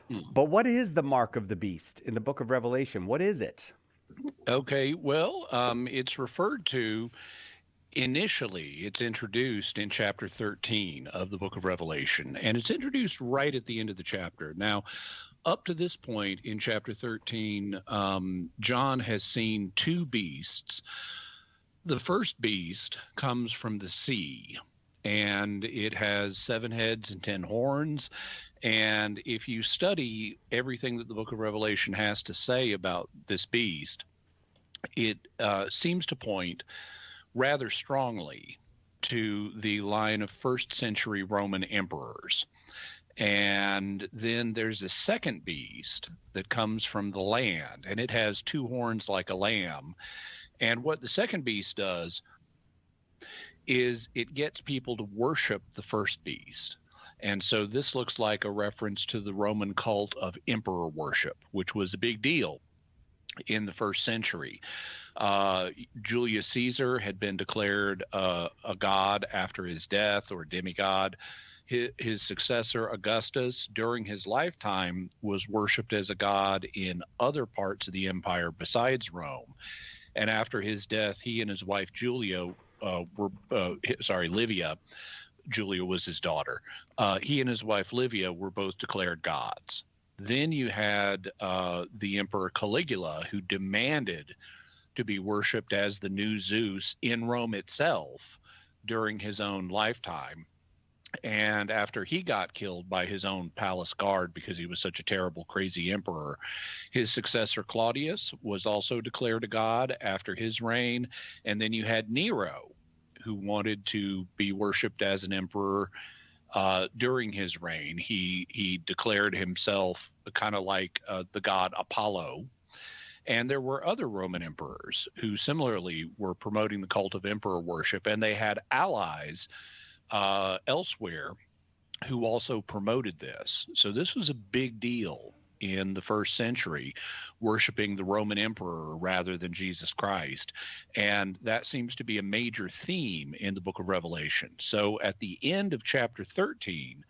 Hmm. But what is the mark of the beast in the book of Revelation? What is it? Okay, well, it's referred to initially, it's introduced in chapter 13 of the book of Revelation, and it's introduced right at the end of the chapter. Now, up to this point in chapter 13, John has seen two beasts. The first beast comes from the sea, and it has 7 heads and 10 horns. And if you study everything that the book of Revelation has to say about this beast, it seems to point rather strongly to the line of first century Roman emperors. And then there's a second beast that comes from the land, and it has 2 horns like a lamb. And what the second beast does is it gets people to worship the first beast. And so this looks like a reference to the Roman cult of emperor worship, which was a big deal in the first century. Uh, Julius Caesar had been declared a god after his death, or demigod. His successor, Augustus, during his lifetime, was worshipped as a god in other parts of the empire besides Rome. And after his death, he and his wife Julia Livia. Julia was his daughter. He and his wife Livia were both declared gods. Then you had the Emperor Caligula, who demanded to be worshipped as the new Zeus in Rome itself during his own lifetime. And after he got killed by his own palace guard because he was such a terrible, crazy emperor, his successor Claudius was also declared a god after his reign. And then you had Nero, who wanted to be worshipped as an emperor during his reign. He declared himself kind of like the god Apollo. And there were other Roman emperors who similarly were promoting the cult of emperor worship, and they had allies elsewhere who also promoted this. So this was a big deal in the first century, worshiping the Roman emperor rather than Jesus Christ. And that seems to be a major theme in the book of Revelation. So at the end of chapter 13,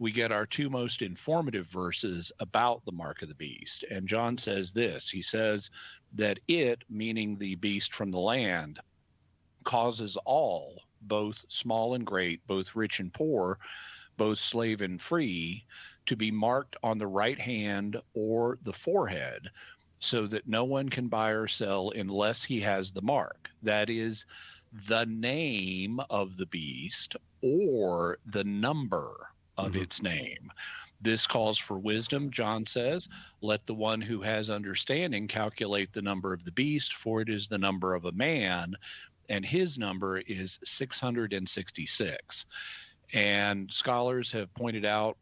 we get our two most informative verses about the mark of the beast. And John says this. He says that it, meaning the beast from the land, causes all, both small and great, both rich and poor, both slave and free, to be marked on the right hand or the forehead, so that no one can buy or sell unless he has the mark. That is the name of the beast or the number of Mhm. its name. This calls for wisdom, John says. Let the one who has understanding calculate the number of the beast, for it is the number of a man, and his number is 666. And scholars have pointed out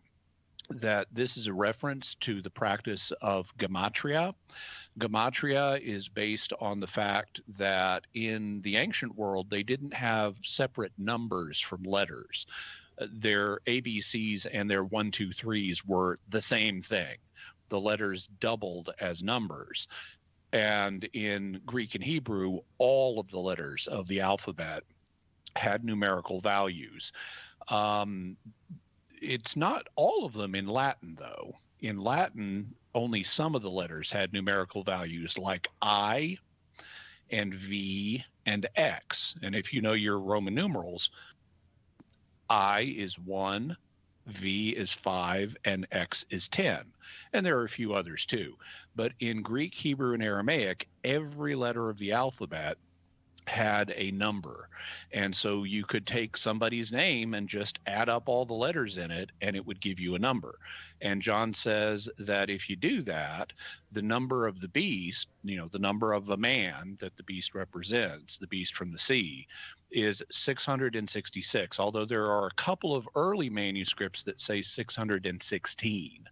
that this is a reference to the practice of gematria. Gematria is based on the fact that in the ancient world, they didn't have separate numbers from letters. Their ABCs and their one, two, threes were the same thing. The letters doubled as numbers. And in Greek and Hebrew, all of the letters of the alphabet had numerical values. Um, it's not all of them in Latin, though. In Latin, only some of the letters had numerical values like I and V and X. And if you know your Roman numerals, I is 1, V is 5, and X is 10. And there are a few others too. But in Greek, Hebrew, and Aramaic, every letter of the alphabet had a number. And so you could take somebody's name and just add up all the letters in it, and it would give you a number. And John says that if you do that, the number of the beast, the number of a man that the beast represents, the beast from the sea, is 666, although there are a couple of early manuscripts that say 616.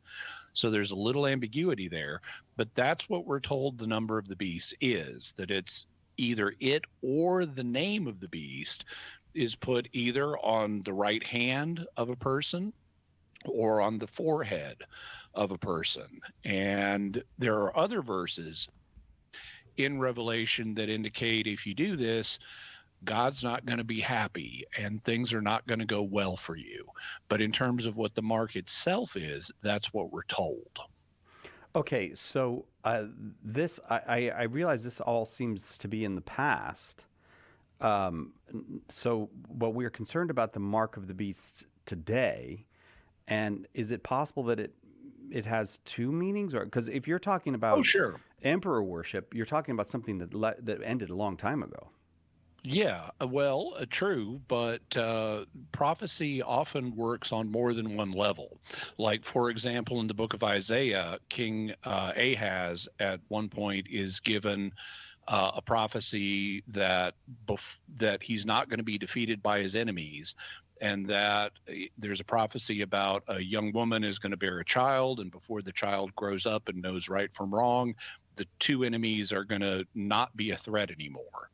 So there's a little ambiguity there, but that's what we're told the number of the beast is, that it's either it or the name of the beast is put either on the right hand of a person or on the forehead of a person. And there are other verses in Revelation that indicate if you do this, God's not going to be happy and things are not going to go well for you. But in terms of what the mark itself is, that's what we're told. Okay, so I realize this all seems to be in the past. So, but we're concerned about the mark of the beast today, and is it possible that it has two meanings? Or because if you're talking Oh, about sure. emperor worship, you're talking about something that ended a long time ago. Yeah, well, true, but prophecy often works on more than one level. Like, for example, in the book of Isaiah, King Ahaz at one point is given a prophecy that that he's not going to be defeated by his enemies, and that there's a prophecy about a young woman is going to bear a child, and before the child grows up and knows right from wrong, the two enemies are going to not be a threat anymore.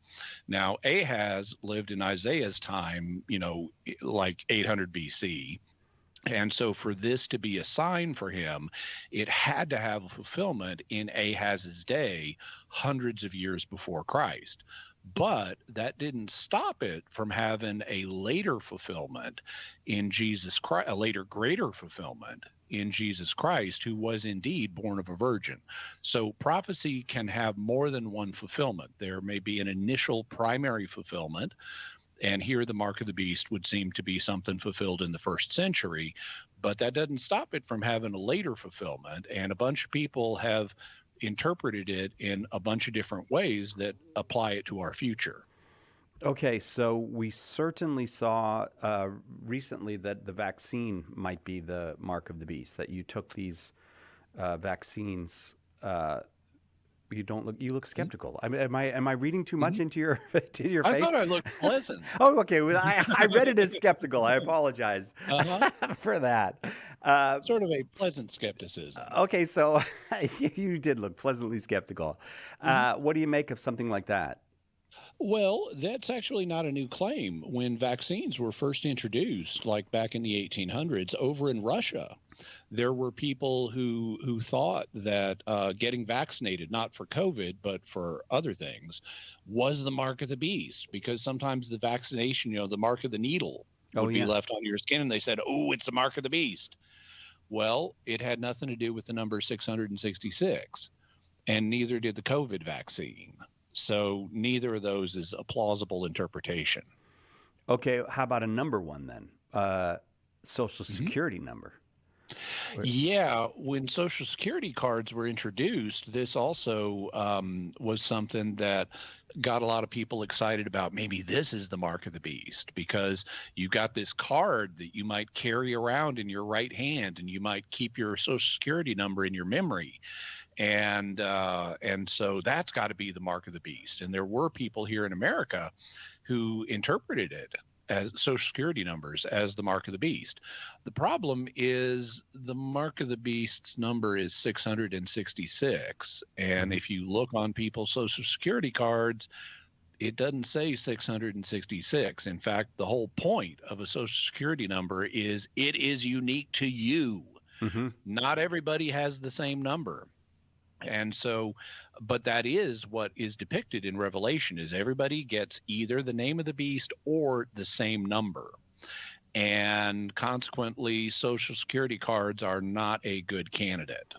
Now, Ahaz lived in Isaiah's time, like 800 BC. And so, for this to be a sign for him, it had to have a fulfillment in Ahaz's day, hundreds of years before Christ. But that didn't stop it from having a later fulfillment in Jesus Christ, a later greater fulfillment in Jesus Christ, who was indeed born of a virgin. So prophecy can have more than one fulfillment. There may be an initial primary fulfillment, and here the mark of the beast would seem to be something fulfilled in the first century, but that doesn't stop it from having a later fulfillment. And a bunch of people have interpreted it in a bunch of different ways that apply it to our future. Okay, so we certainly saw recently that the vaccine might be the mark of the beast. That you took these vaccines. You look skeptical. I mean, am I reading too much Mhm. into your into your I face? thought I looked pleasant. Oh, okay. Well, I read it as skeptical. I apologize Uh-huh. for that. Uh, Sort of a pleasant skepticism. okay, so you did look pleasantly skeptical. Mhm. What do you make of something like that? Well, that's actually not a new claim. When vaccines were first introduced, like back in the 1800s, over in Russia, there were people who thought that getting vaccinated, not for COVID but for other things, was the mark of the beast, because sometimes the vaccination, the mark of the needle Oh would be yeah. left on your skin, and they said, "Oh, it's the mark of the beast." Well, it had nothing to do with the number 666, and neither did the COVID vaccine. So neither of those is a plausible interpretation. Okay, how about a number one then? Social Mhm. security number. Or- Yeah, when Social Security cards were introduced, this also was something that got a lot of people excited about. Maybe this is the mark of the beast, because you got this card that you might carry around in your right hand, and you might keep your Social Security number in your memory, and so that's got to be the mark of the beast. And there were people here in America who interpreted it as Social Security numbers as the mark of the beast. The problem is the mark of the beast's number is 666. And Mhm. if you look on people's Social Security cards, it doesn't say 666. In fact, the whole point of a Social Security number is it is unique to you. Mhm. Not everybody has the same number. And so, but that is what is depicted in Revelation, is everybody gets either the name of the beast or the same number. And consequently, Social Security cards are not a good candidate.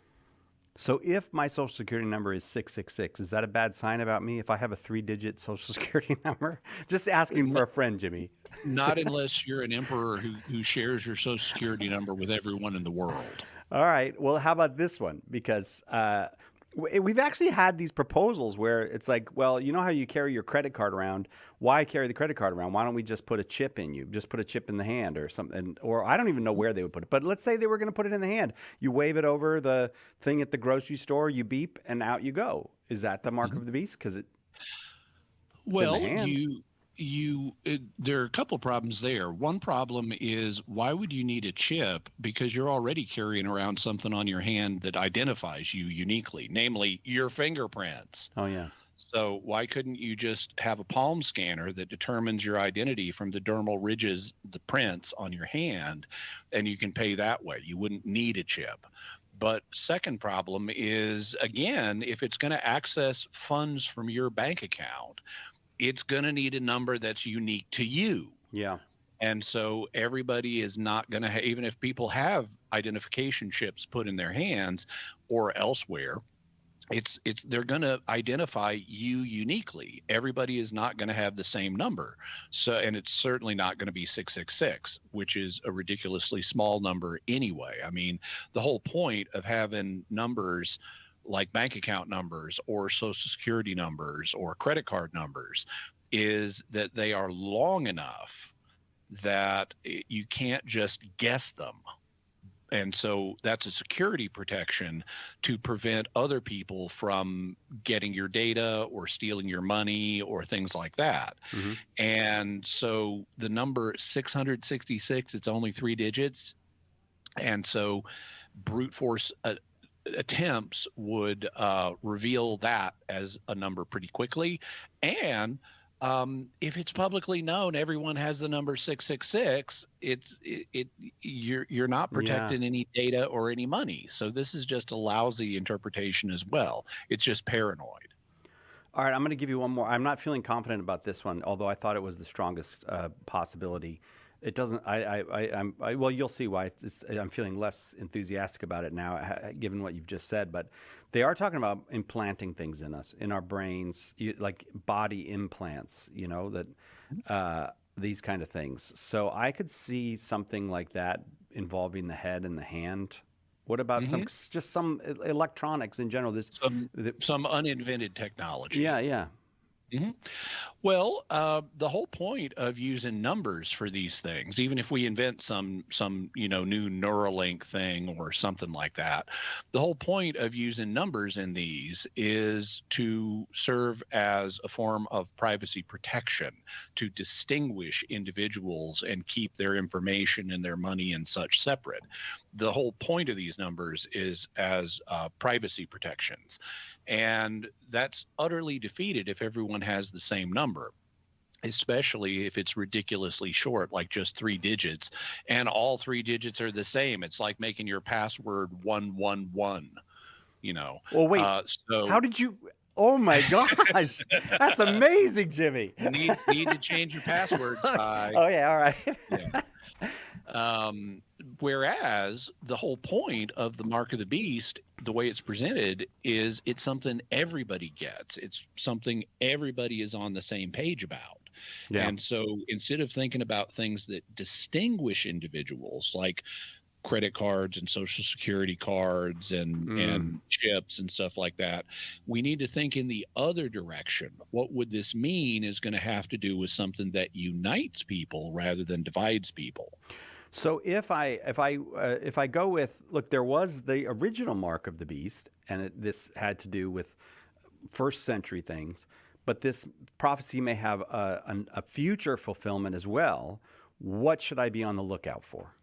So if my social security number is 666, is that a bad sign about me if I have a 3-digit social security number? Just asking for N- a friend, Jimmy. Not unless you're an emperor who shares your Social Security number with everyone in the world. All right. Well, how about this one? Because we've actually had these proposals where it's like, well, you know how you carry your credit card around? Why carry the credit card around? Why don't we just put a chip in you? Just put a chip in the hand or something. Or I don't even know where they would put it. But let's say they were going to put it in the hand. You wave it over the thing at the grocery store, you beep, and out you go. Is that the mark Mhm. of the beast? Because it's in the Well, hand. there are a couple problems there. One problem is, why would you need a chip? Because you're already carrying around something on your hand that identifies you uniquely, namely your fingerprints. Oh, yeah. So why couldn't you just have a palm scanner that determines your identity from the dermal ridges, the prints on your hand, and you can pay that way? You wouldn't need a chip. But second problem is, again, if it's going to access funds from your bank account, it's going to need a number that's unique to you. Yeah. And so everybody is not going to, even if people have identification chips put in their hands or elsewhere, it's they're going to identify you uniquely. Everybody is not going to have the same number. So, and it's certainly not going to be 666, which is a ridiculously small number anyway. I mean, the whole point of having numbers like bank account numbers or social security numbers or credit card numbers is that they are long enough that you can't just guess them. And so that's a security protection to prevent other people from getting your data or stealing your money or things like that. Mm-hmm. And so the number 666, it's only 3 digits. And so brute force attempts would reveal that as a number pretty quickly. And if it's publicly known, everyone has the number 666. You're not protecting any data or any money. So this is just a lousy interpretation as well. It's just paranoid. All right, I'm going to give you one more. I'm not feeling confident about this one, although I thought it was the strongest possibility. It doesn't. Well, you'll see why. I'm feeling less enthusiastic about it now, given what you've just said. But they are talking about implanting things in us, in our brains, like body implants. That these kind of things. So I could see something like that involving the head and the hand. What about some electronics in general? Some uninvented technology. Yeah. Mm-hmm. Well, the whole point of using numbers for these things, even if we invent some new Neuralink thing or something like that, the whole point of using numbers in these is to serve as a form of privacy protection, to distinguish individuals and keep their information and their money and such separate. The whole point of these numbers is as privacy protections. And that's utterly defeated if everyone has the same number, especially if it's ridiculously short, like just 3 digits, and all 3 digits are the same. It's like making your password 111, Well, wait, so how did you? Oh my gosh, that's amazing, Jimmy. need to change your password, Spy. Oh yeah, all right. Yeah. Whereas the whole point of the mark of the beast, the way it's presented, is it's something everybody gets. It's something everybody is on the same page about. Yeah. And so instead of thinking about things that distinguish individuals, like credit cards and social security cards and chips and stuff like that, we need to think in the other direction. What would this mean is going to have to do with something that unites people rather than divides people. So if I go with, look, there was the original mark of the beast, and this had to do with first century things, but this prophecy may have a future fulfillment as well. What should I be on the lookout for?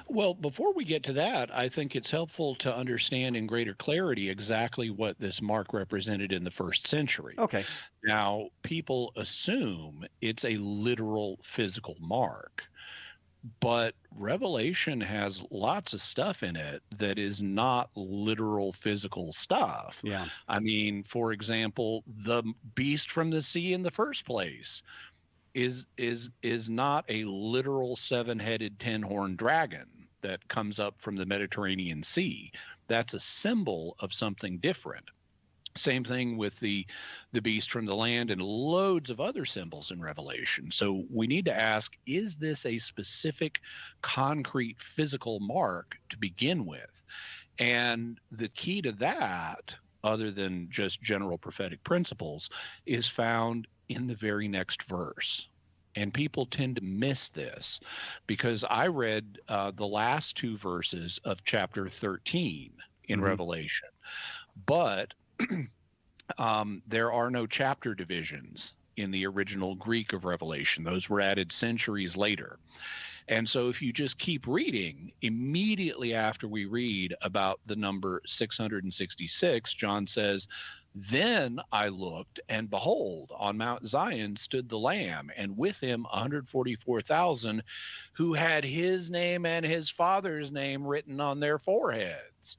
Well, before we get to that, I think it's helpful to understand in greater clarity exactly what this mark represented in the first century. Okay. Now, people assume it's a literal physical mark, but Revelation has lots of stuff in it that is not literal physical stuff. Yeah. I mean, for example, the beast from the sea in the first place is not a literal 7-headed 10-horned dragon that comes up from the Mediterranean Sea. That's a symbol of something different. Same thing with the beast from the land and loads of other symbols in Revelation. So we need to ask, is this a specific, concrete, physical mark to begin with? And the key to that, other than just general prophetic principles, is found in the very next verse. And people tend to miss this because I read the last 2 verses of chapter 13 in Revelation, but there are no chapter divisions in the original Greek of Revelation. Those were added centuries later. And so if you just keep reading, immediately after we read about the number 666, John says, "Then I looked, and behold, on Mount Zion stood the Lamb, and with him 144,000 who had his name and his Father's name written on their foreheads."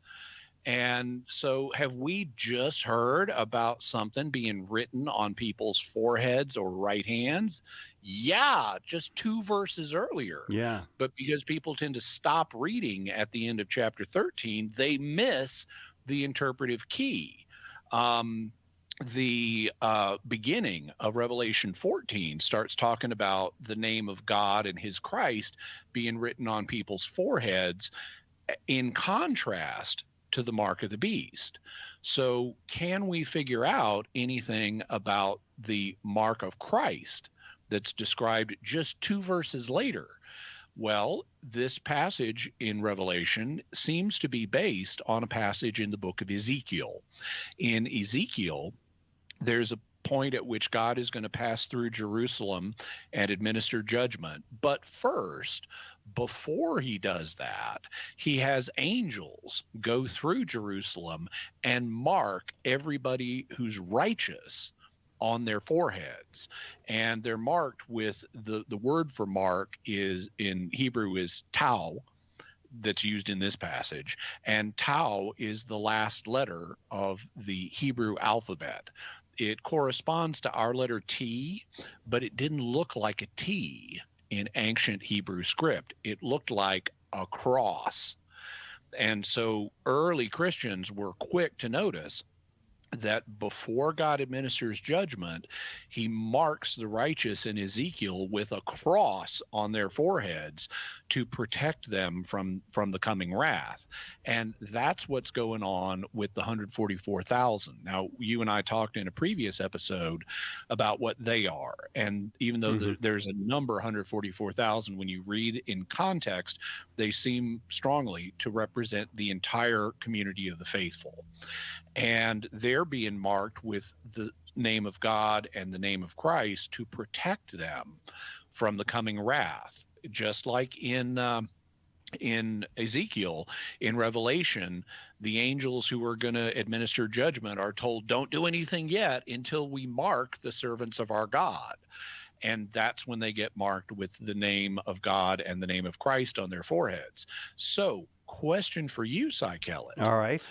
And so, have we just heard about something being written on people's foreheads or right hands? Yeah, just 2 verses earlier. Yeah. But because people tend to stop reading at the end of chapter 13, they miss the interpretive key. The beginning of Revelation 14 starts talking about the name of God and his Christ being written on people's foreheads, in contrast to the mark of the beast. So, can we figure out anything about the mark of Christ that's described just 2 verses later? Well, this passage in Revelation seems to be based on a passage in the book of Ezekiel. In Ezekiel, there's a point at which God is going to pass through Jerusalem and administer judgment. But first, before he does that, he has angels go through Jerusalem and mark everybody who's righteous on their foreheads. And they're marked with the word for mark is in Hebrew is tau, that's used in this passage, and tau is the last letter of the Hebrew alphabet. It corresponds to our letter T, but it didn't look like a T in ancient Hebrew script. It looked like a cross. And so early Christians were quick to notice that before God administers judgment, he marks the righteous in Ezekiel with a cross on their foreheads to protect them from the coming wrath. And that's what's going on with the 144,000. Now, you and I talked in a previous episode about what they are. And even though there's a number 144,000, when you read in context, they seem strongly to represent the entire community of the faithful. And they're being marked with the name of God and the name of Christ to protect them from the coming wrath. Just like in Ezekiel, in Revelation, the angels who are going to administer judgment are told, don't do anything yet until we mark the servants of our God. And that's when they get marked with the name of God and the name of Christ on their foreheads. So, question for you, Cy Kellett. All right.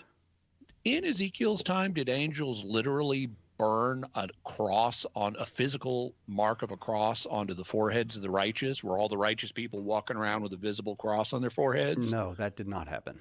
In Ezekiel's time, did angels literally burn a cross, on a physical mark of a cross onto the foreheads of the righteous? Were all the righteous people walking around with a visible cross on their foreheads? No, that did not happen.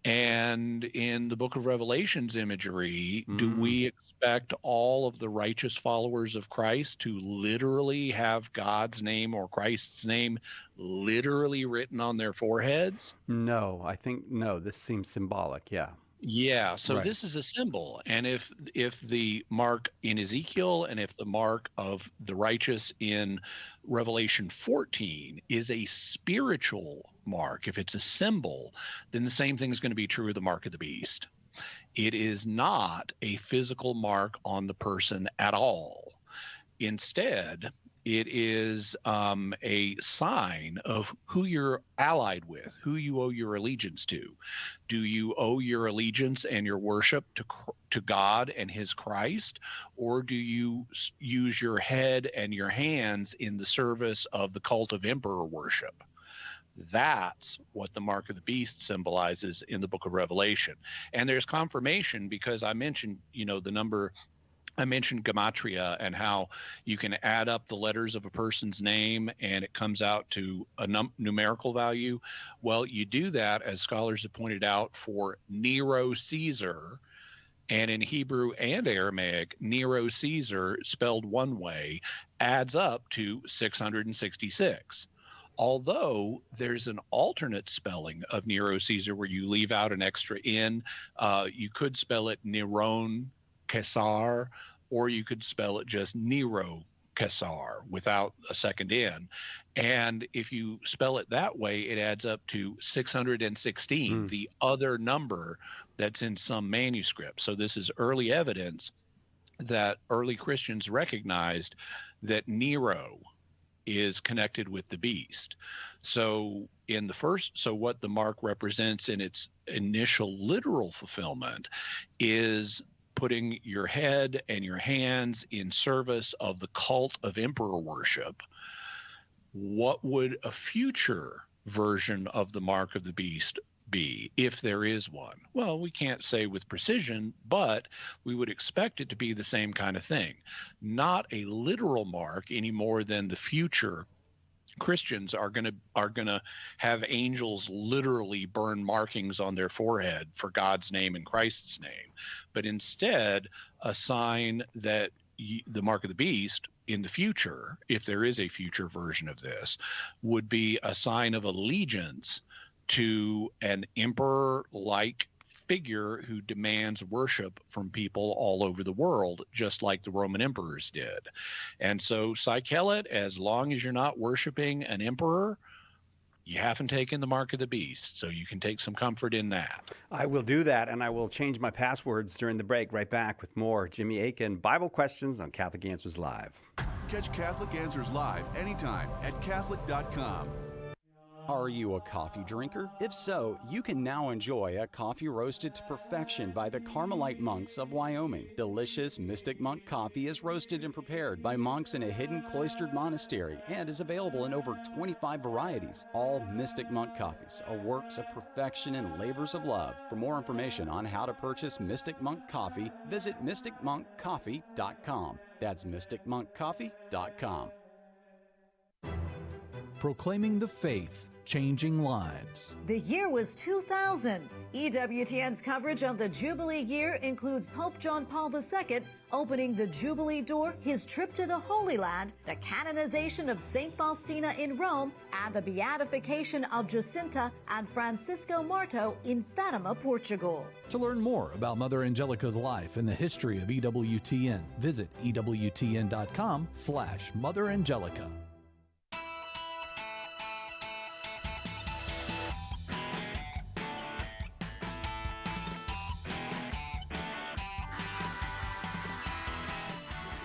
And in the book of Revelation's imagery, do we expect all of the righteous followers of Christ to literally have God's name or Christ's name literally written on their foreheads? No, I think no. This seems symbolic. Yeah. Yeah, so Right. this is a symbol. And if the mark in Ezekiel and if the mark of the righteous in Revelation 14 is a spiritual mark, if it's a symbol, then the same thing is going to be true of the mark of the beast. It is not a physical mark on the person at all. Instead, it is a sign of who you're allied with, who you owe your allegiance to. Do you owe your allegiance and your worship to God and his Christ, or do you use your head and your hands in the service of the cult of emperor worship? That's what the mark of the beast symbolizes in the book of Revelation. And there's confirmation because I mentioned, the number. I mentioned gematria and how you can add up the letters of a person's name and it comes out to a numerical value. Well, you do that, as scholars have pointed out, for Nero Caesar. And in Hebrew and Aramaic, Nero Caesar, spelled one way, adds up to 666. Although there's an alternate spelling of Nero Caesar where you leave out an extra N, you could spell it Neron Caesar, or you could spell it just Nero Caesar without a second N. And if you spell it that way, it adds up to 616, the other number that's in some manuscript. So this is early evidence that early Christians recognized that Nero is connected with the beast. So what the mark represents in its initial literal fulfillment is putting your head and your hands in service of the cult of emperor worship. What would a future version of the mark of the beast be, if there is one? Well, we can't say with precision, but we would expect it to be the same kind of thing. Not a literal mark any more than the future Christians are going to have angels literally burn markings on their forehead for God's name and Christ's name, but instead a sign that the mark of the beast in the future, if there is a future version of this, would be a sign of allegiance to an emperor-like figure who demands worship from people all over the world, just like the Roman emperors did. And so, Psychelet, as long as you're not worshiping an emperor, you haven't taken the mark of the beast, so you can take some comfort in that. I will do that, and I will change my passwords during the break. Right back with more Jimmy Akin Bible Questions on Catholic Answers Live. Catch Catholic Answers Live anytime at Catholic.com. Are you a coffee drinker? If so, you can now enjoy a coffee roasted to perfection by the Carmelite monks of Wyoming. Delicious Mystic Monk coffee is roasted and prepared by monks in a hidden cloistered monastery and is available in over 25 varieties. All Mystic Monk coffees are works of perfection and labors of love. For more information on how to purchase Mystic Monk coffee, visit mysticmonkcoffee.com. That's mysticmonkcoffee.com. Proclaiming the faith, changing lives. The year was 2000. EWTN's coverage of the Jubilee year includes Pope John Paul II opening the Jubilee door, his trip to the Holy Land, the canonization of St. Faustina in Rome, and the beatification of Jacinta and Francisco Marto in Fatima, Portugal. To learn more about Mother Angelica's life and the history of EWTN, visit EWTN.com/Mother Angelica.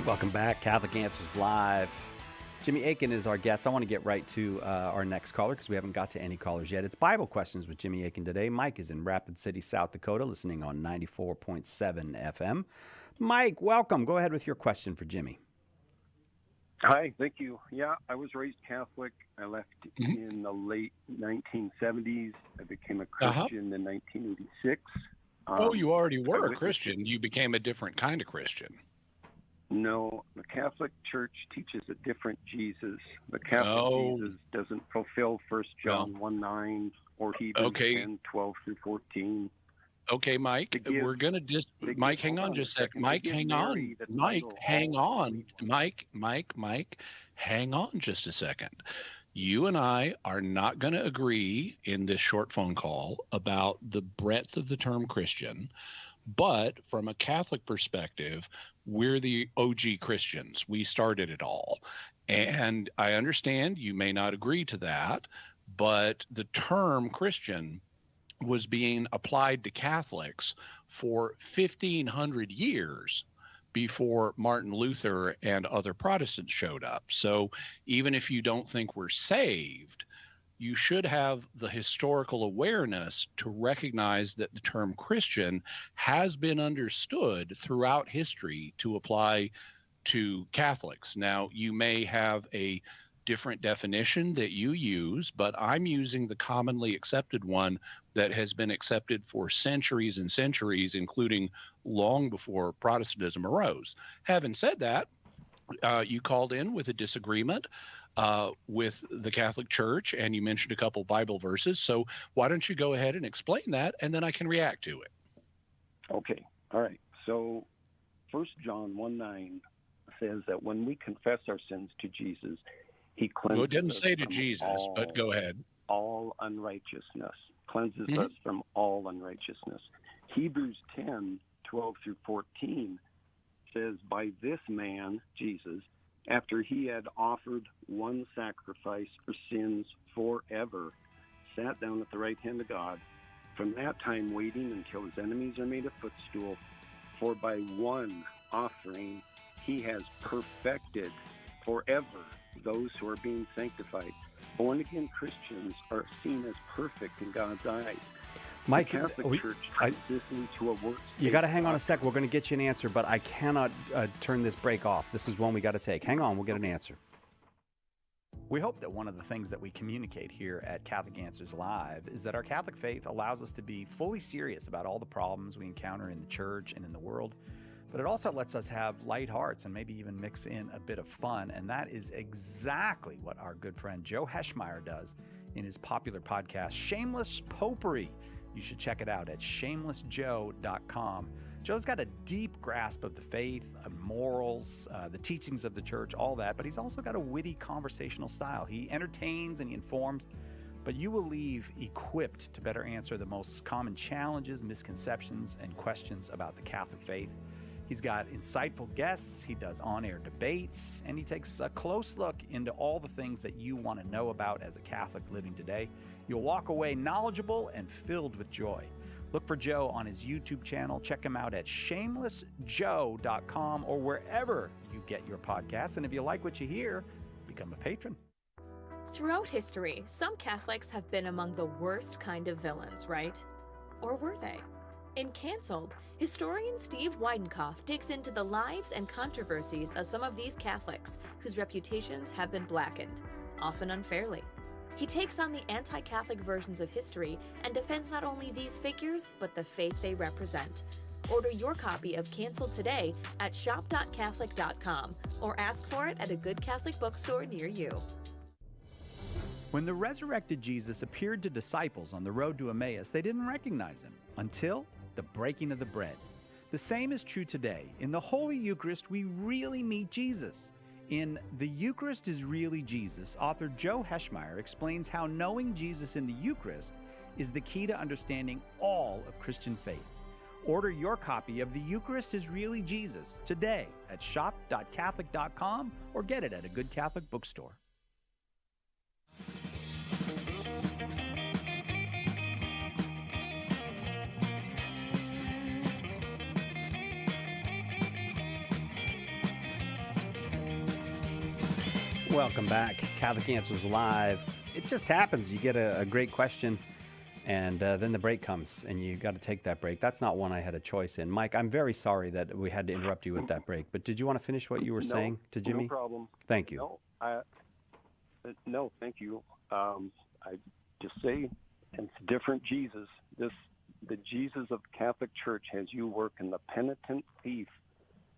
Welcome back, Catholic Answers Live. Jimmy Akin is our guest. I want to get right to our next caller because we haven't got to any callers yet. It's Bible Questions with Jimmy Akin today. Mike is in Rapid City, South Dakota, listening on 94.7 FM. Mike, welcome. Go ahead with your question for Jimmy. Hi, thank you. Yeah, I was raised Catholic. I left in the late 1970s. I became a Christian in 1986. You already were a Christian. You became a different kind of Christian. No, the Catholic Church teaches a different Jesus. The Catholic Jesus doesn't fulfill 1 John 1:9 or Hebrews 10:12 through 14. Okay, Mike, we're going to Mike, hang on just a second. Mike, hang on. Mike, hang on. Mike, hang on just a second. You and I are not going to agree in this short phone call about the breadth of the term Christian. But from a Catholic perspective, we're the OG Christians. We started it all. And I understand you may not agree to that, but the term Christian was being applied to Catholics for 1,500 years before Martin Luther and other Protestants showed up. So even if you don't think we're saved, you should have the historical awareness to recognize that the term Christian has been understood throughout history to apply to Catholics. Now, you may have a different definition that you use, but I'm using the commonly accepted one that has been accepted for centuries and centuries, including long before Protestantism arose. Having said that, you called in with a disagreement with the Catholic Church, and you mentioned a couple Bible verses. So why don't you go ahead and explain that, and then I can react to it. Okay. All right. So 1 John 1:9 says that when we confess our sins to Jesus, he cleanses us. It didn't say to Jesus, but go ahead. All unrighteousness. Cleanses us from all unrighteousness. Hebrews 10:12 through 14 says, by this man, Jesus, after he had offered one sacrifice for sins forever, sat down at the right hand of God, from that time waiting until his enemies are made a footstool. For by one offering he has perfected forever those who are being sanctified. Born-again Christians are seen as perfect in God's eyes. Mike, the Catholic Church transitioning to a work. You got to hang on a sec. We're going to get you an answer, but I cannot turn this break off. This is one we got to take. Hang on, we'll get an answer. We hope that one of the things that we communicate here at Catholic Answers Live is that our Catholic faith allows us to be fully serious about all the problems we encounter in the church and in the world, but it also lets us have light hearts and maybe even mix in a bit of fun, and that is exactly what our good friend Joe Heschmeyer does in his popular podcast, Shameless Popery. You should check it out at shamelessjoe.com. Joe's got a deep grasp of the faith, morals, the teachings of the church, all that, but he's also got a witty conversational style. He entertains and he informs, but you will leave equipped to better answer the most common challenges, misconceptions, and questions about the Catholic faith. He's got insightful guests, he does on-air debates, and he takes a close look into all the things that you want to know about as a Catholic living today. You'll walk away knowledgeable and filled with joy. Look for Joe on his YouTube channel. Check him out at shamelessjoe.com or wherever you get your podcasts. And if you like what you hear, become a patron. Throughout history, some Catholics have been among the worst kind of villains, right? Or were they? In Cancelled, historian Steve Weidenkopf digs into the lives and controversies of some of these Catholics whose reputations have been blackened, often unfairly. He takes on the anti-Catholic versions of history and defends not only these figures, but the faith they represent. Order your copy of Cancelled today at shop.catholic.com or ask for it at a good Catholic bookstore near you. When the resurrected Jesus appeared to disciples on the road to Emmaus, they didn't recognize him until the breaking of the bread. The same is true today. In the Holy Eucharist, we really meet Jesus. In The Eucharist is Really Jesus, author Joe Heschmeyer explains how knowing Jesus in the Eucharist is the key to understanding all of Christian faith. Order your copy of The Eucharist is Really Jesus today at shop.catholic.com or get it at a good Catholic bookstore. Welcome back, Catholic Answers Live. It just happens. You get a great question, and then the break comes, and you got to take that break. That's not one I had a choice in. Mike, I'm very sorry that we had to interrupt you with that break, but did you want to finish what you were saying to Jimmy? No problem. Thank you. No, thank you. I just say it's a different Jesus. The Jesus of the Catholic Church has you work, and the penitent thief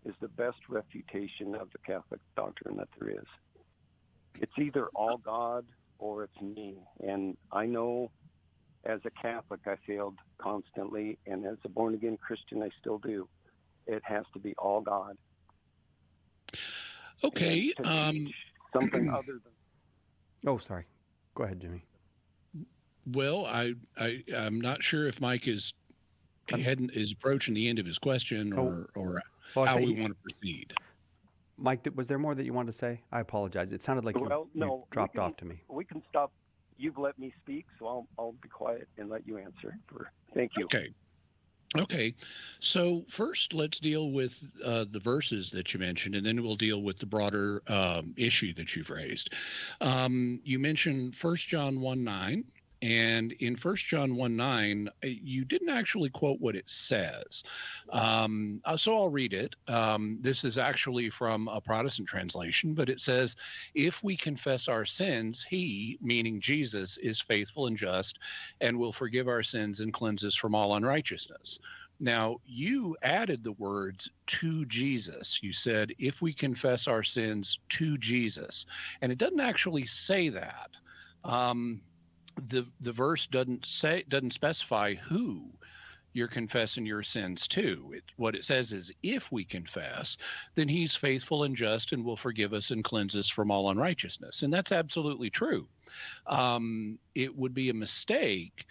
is the best refutation of the Catholic doctrine that there is. It's either all God or it's me. And I know as a Catholic I failed constantly, and as a born-again Christian I still do. It has to be all God. Okay. Something other than... Oh, sorry. Go ahead, Jimmy. Well, I'm not sure if Mike is approaching the end of his question or how we want to proceed. Mike, was there more that you wanted to say? I apologize. It sounded like you dropped off to me. We can stop. You've let me speak, so I'll be quiet and let you answer. Thank you. Okay. So first, let's deal with the verses that you mentioned, and then we'll deal with the broader issue that you've raised. You mentioned 1 John 1:9. And in 1 John 1:9, you didn't actually quote what it says. So I'll read it. This is actually from a Protestant translation, but it says, if we confess our sins, he, meaning Jesus, is faithful and just and will forgive our sins and cleanse us from all unrighteousness. Now, you added the words to Jesus. You said, if we confess our sins to Jesus. And it doesn't actually say that. The verse doesn't specify who you're confessing your sins to. What it says is, if we confess, then he's faithful and just and will forgive us and cleanse us from all unrighteousness. And that's absolutely true. It would be a mistake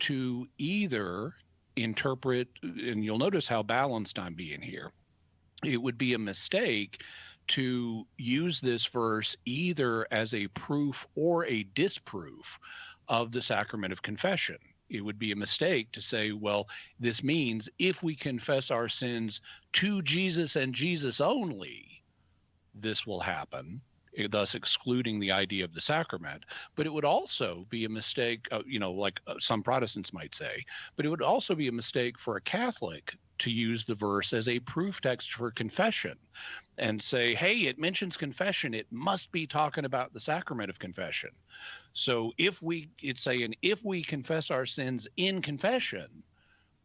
to either interpret, and you'll notice how balanced I'm being here. It would be a mistake to use this verse either as a proof or a disproof of the sacrament of confession. It would be a mistake to say, well, this means if we confess our sins to Jesus and Jesus only, this will happen, thus excluding the idea of the sacrament. But it would also be a mistake, like some Protestants might say, but it would also be a mistake for a Catholic to use the verse as a proof text for confession and say, hey, it mentions confession, it must be talking about the sacrament of confession. So it's saying, if we confess our sins in confession,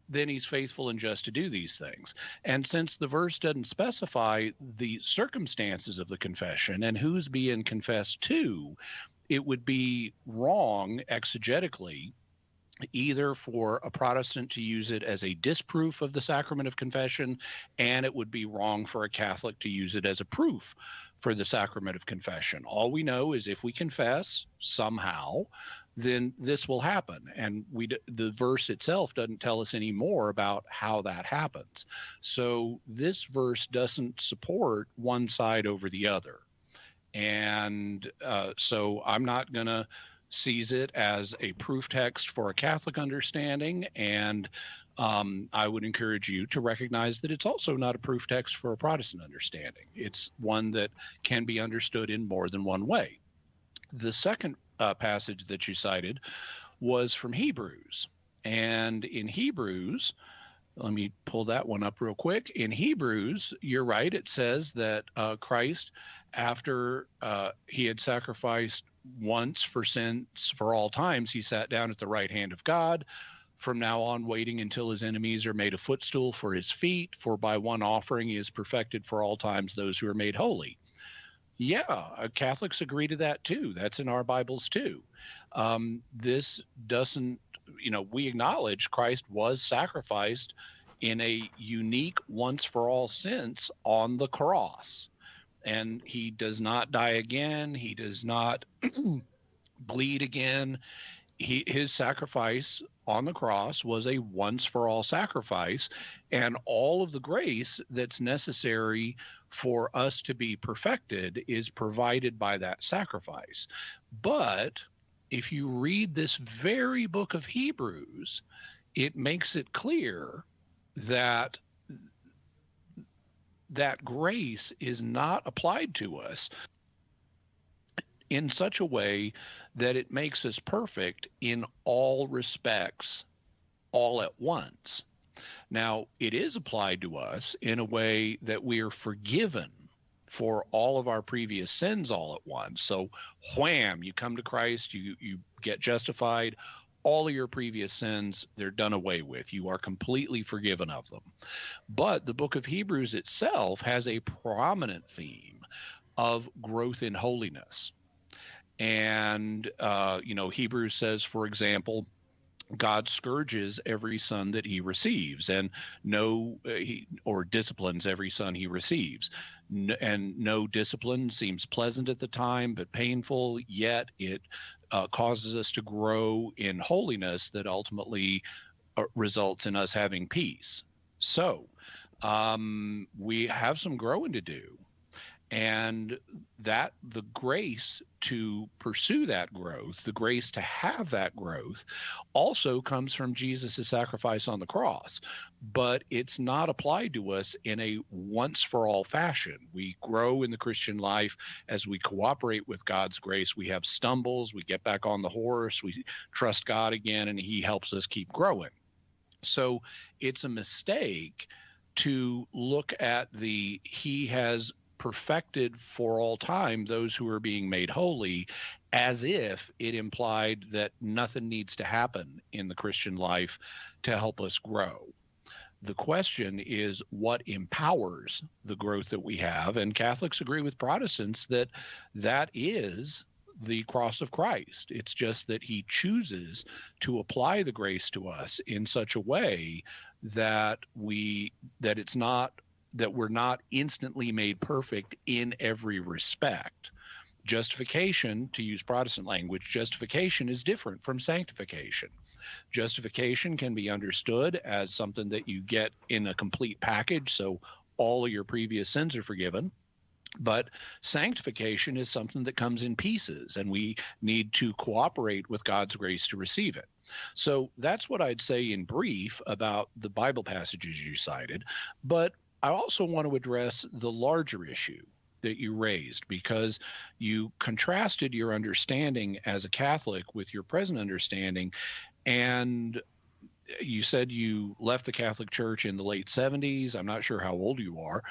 then he's faithful and just to do these things. And since the verse doesn't specify the circumstances of the confession and who's being confessed to, it would be wrong exegetically either for a Protestant to use it as a disproof of the sacrament of confession, and it would be wrong for a Catholic to use it as a proof for the sacrament of confession. All we know is if we confess somehow, then this will happen. And the verse itself doesn't tell us any more about how that happens. So this verse doesn't support one side over the other. And so I'm not going to seize it as a proof text for a Catholic understanding. And I would encourage you to recognize that it's also not a proof text for a Protestant understanding. It's one that can be understood in more than one way. The second passage that you cited was from Hebrews. And in Hebrews, let me pull that one up real quick. In Hebrews, you're right. It says that Christ, after he had sacrificed once for sins for all times, he sat down at the right hand of God. From now on, waiting until his enemies are made a footstool for his feet. For by one offering he is perfected for all times those who are made holy. Yeah, Catholics agree to that too. That's in our Bibles too. This doesn't, we acknowledge Christ was sacrificed in a unique once for all sense on the cross. And he does not die again. He does not bleed again. His sacrifice on the cross was a once for all sacrifice, and all of the grace that's necessary for us to be perfected is provided by that sacrifice. But if you read this very book of Hebrews, it makes it clear that grace is not applied to us in such a way that it makes us perfect in all respects, all at once. Now, it is applied to us in a way that we are forgiven for all of our previous sins all at once. So, wham, you come to Christ, you get justified, all of your previous sins, they're done away with. You are completely forgiven of them. But the book of Hebrews itself has a prominent theme of growth in holiness. And, Hebrews says, for example, God scourges every son that he receives, and or disciplines every son he receives. And no discipline seems pleasant at the time, but painful, yet it causes us to grow in holiness that ultimately results in us having peace. So we have some growing to do. And that the grace to pursue that growth, the grace to have that growth, also comes from Jesus' sacrifice on the cross. But it's not applied to us in a once-for-all fashion. We grow in the Christian life as we cooperate with God's grace. We have stumbles, we get back on the horse, we trust God again, and he helps us keep growing. So it's a mistake to look at he has perfected for all time those who are being made holy, as if it implied that nothing needs to happen in the Christian life to help us grow. The question is what empowers the growth that we have, and Catholics agree with Protestants that is the cross of Christ. It's just that he chooses to apply the grace to us in such a way that we're not instantly made perfect in every respect. Justification, to use Protestant language, justification is different from sanctification. Justification can be understood as something that you get in a complete package, so all of your previous sins are forgiven. But sanctification is something that comes in pieces, and we need to cooperate with God's grace to receive it. So that's what I'd say in brief about the Bible passages you cited. But I also want to address the larger issue that you raised, because you contrasted your understanding as a Catholic with your present understanding. And you said you left the Catholic Church in the late 70s. I'm not sure how old you are,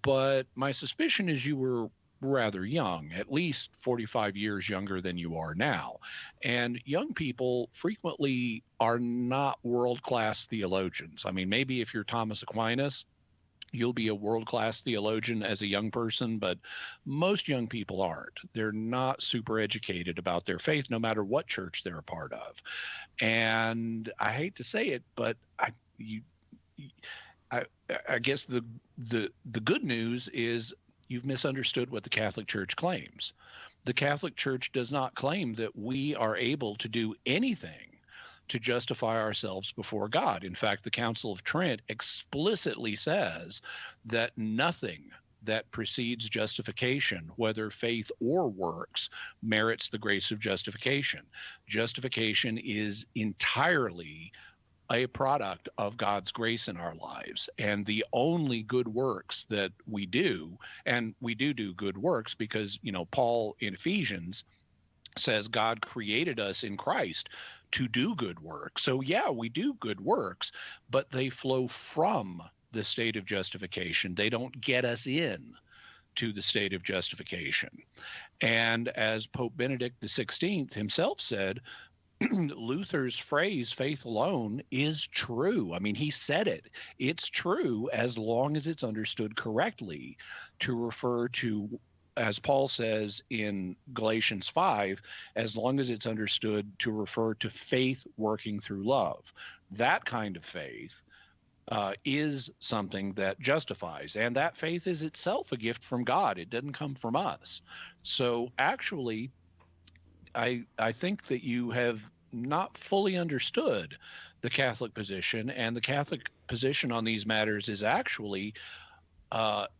but my suspicion is you were rather young, at least 45 years younger than you are now. And young people frequently are not world-class theologians. I mean, maybe if you're Thomas Aquinas, you'll be a world-class theologian as a young person, but most young people aren't. They're not super educated about their faith, no matter what church they're a part of. And I hate to say it, but I guess the good news is you've misunderstood what the Catholic Church claims. The Catholic Church does not claim that we are able to do anything to justify ourselves before God. In fact, the Council of Trent explicitly says that nothing that precedes justification, whether faith or works, merits the grace of justification. Justification is entirely a product of God's grace in our lives. And the only good works that we do, and we do good works because, Paul in Ephesians says God created us in Christ to do good works. So yeah, we do good works, but they flow from the state of justification. They don't get us in to the state of justification. And as Pope Benedict XVI himself said, Luther's phrase, faith alone, is true. I mean, he said it. It's true as long as it's understood correctly to refer to, as Paul says in Galatians 5, as long as it's understood to refer to faith working through love. That kind of faith is something that justifies, and that faith is itself a gift from God. It doesn't come from us. So actually, I think that you have not fully understood the Catholic position, and the Catholic position on these matters is actually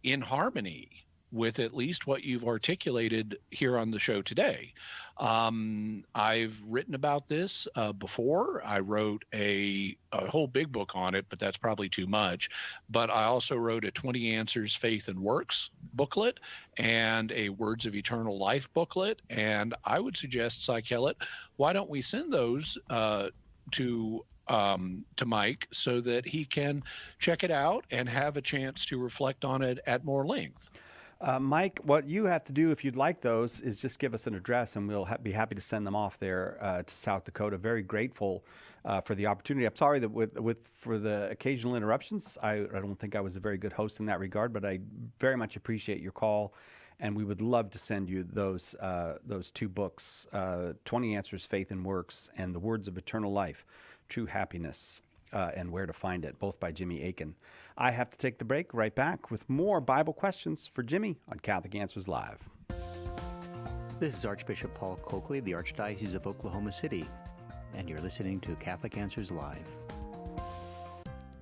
in harmony with at least what you've articulated here on the show today. I've written about this before. I wrote a whole big book on it, but that's probably too much. But I also wrote a 20 Answers, Faith and Works booklet and a Words of Eternal Life booklet. And I would suggest, Cy Kellett, why don't we send those to Mike so that he can check it out and have a chance to reflect on it at more length. Mike, what you have to do if you'd like those is just give us an address, and we'll be happy to send them off there to South Dakota. Very grateful for the opportunity. I'm sorry that for the occasional interruptions. I don't think I was a very good host in that regard, but I very much appreciate your call, and we would love to send you those two books, 20 Answers, Faith and Works, and The Words of Eternal Life, True Happiness, and Where to Find It, both by Jimmy Akin. I have to take the break. Right back with more Bible questions for Jimmy on Catholic Answers Live. This is Archbishop Paul Coakley, the Archdiocese of Oklahoma City, and you're listening to Catholic Answers Live.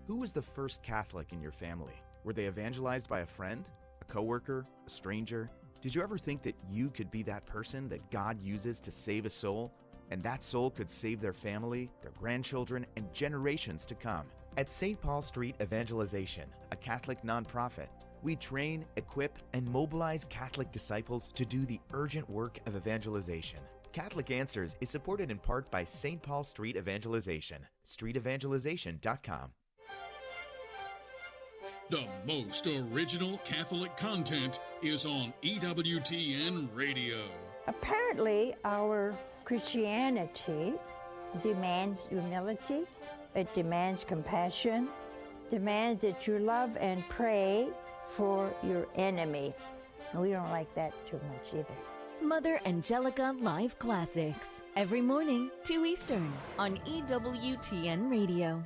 Who was the first Catholic in your family? Were they evangelized by a friend, a coworker, a stranger? Did you ever think that you could be that person that God uses to save a soul, and that soul could save their family, their grandchildren, and generations to come? At St. Paul Street Evangelization, a Catholic nonprofit, we train, equip, and mobilize Catholic disciples to do the urgent work of evangelization. Catholic Answers is supported in part by St. Paul Street Evangelization, streetevangelization.com. The most original Catholic content is on EWTN Radio. Apparently, our Christianity demands humility. It demands compassion, demands that you love and pray for your enemy. And we don't like that too much either. Mother Angelica Live Classics, every morning, 2 Eastern, on EWTN Radio.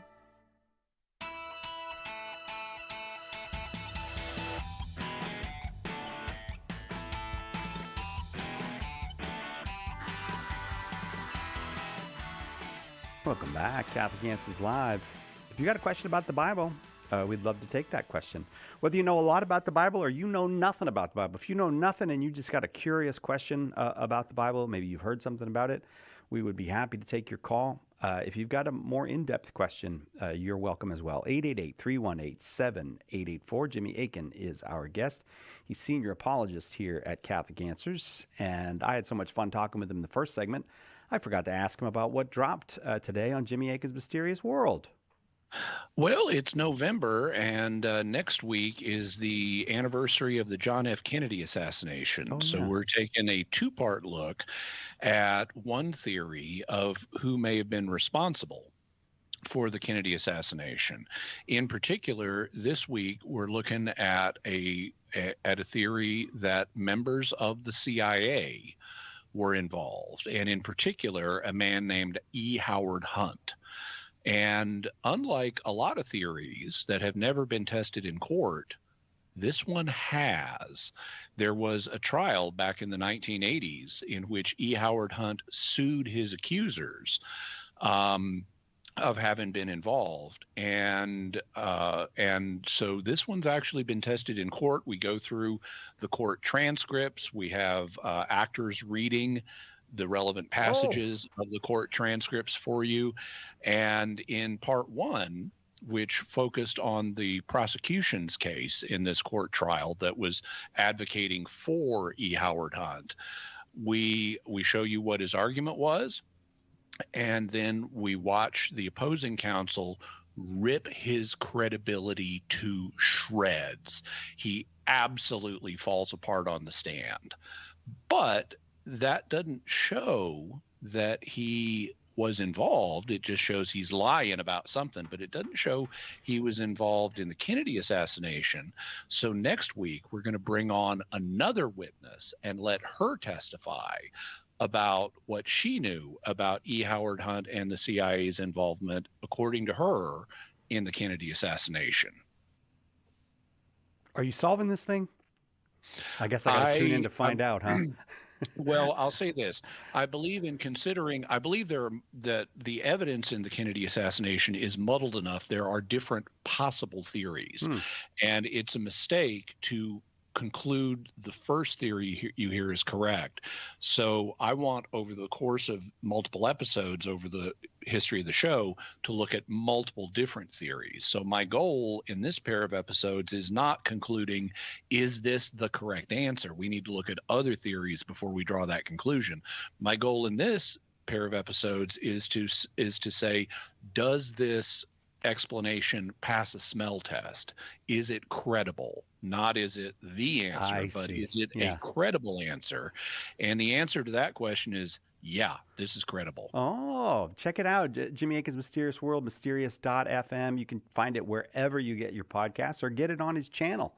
Welcome back, Catholic Answers Live. If you got a question about the Bible, we'd love to take that question. Whether you know a lot about the Bible or you know nothing about the Bible, if you know nothing and you just got a curious question about the Bible, maybe you've heard something about it, we would be happy to take your call. If you've got a more in-depth question, you're welcome as well. 888-318-7884. Jimmy Akin is our guest. He's senior apologist here at Catholic Answers, and I had so much fun talking with him in the first segment. I forgot to ask him about what dropped today on Jimmy Akin's Mysterious World. Well, it's November, and next week is the anniversary of the John F. Kennedy assassination. Oh, So yeah. we're taking a two-part look at one theory of who may have been responsible for the Kennedy assassination. In particular, this week we're looking at a theory that members of the CIA were involved, and in particular, a man named E. Howard Hunt. And unlike a lot of theories that have never been tested in court, this one has. There was a trial back in the 1980s in which E. Howard Hunt sued his accusers of having been involved, and so this one's actually been tested in court. We go through the court transcripts. We have actors reading the relevant passages of the court transcripts for you. And in part one, which focused on the prosecution's case in this court trial that was advocating for E. Howard Hunt, we show you what his argument was, and then we watch the opposing counsel rip his credibility to shreds. He absolutely falls apart on the stand. But that doesn't show that he was involved. It just shows he's lying about something, but it doesn't show he was involved in the Kennedy assassination. So next week, we're going to bring on another witness and let her testify about what she knew about E. Howard Hunt and the CIA's involvement, according to her, in the Kennedy assassination. Are you solving this thing? I guess I got to tune in to find out, huh? Well, I'll say this. I believe that the evidence in the Kennedy assassination is muddled enough. There are different possible theories. And it's a mistake to conclude the first theory you hear is correct. So I want, over the course of multiple episodes over the history of the show, to look at multiple different theories. So my goal in this pair of episodes is not concluding, is this the correct answer? We need to look at other theories before we draw that conclusion. My goal in this pair of episodes is to say, does this explanation pass a smell test? Is it credible? Not is it the answer, but is it a credible answer? And the answer to that question is, yeah, this is credible. Oh, check it out. Jimmy Akin's Mysterious World, mysterious.fm. You can find it wherever you get your podcasts, or get it on his channel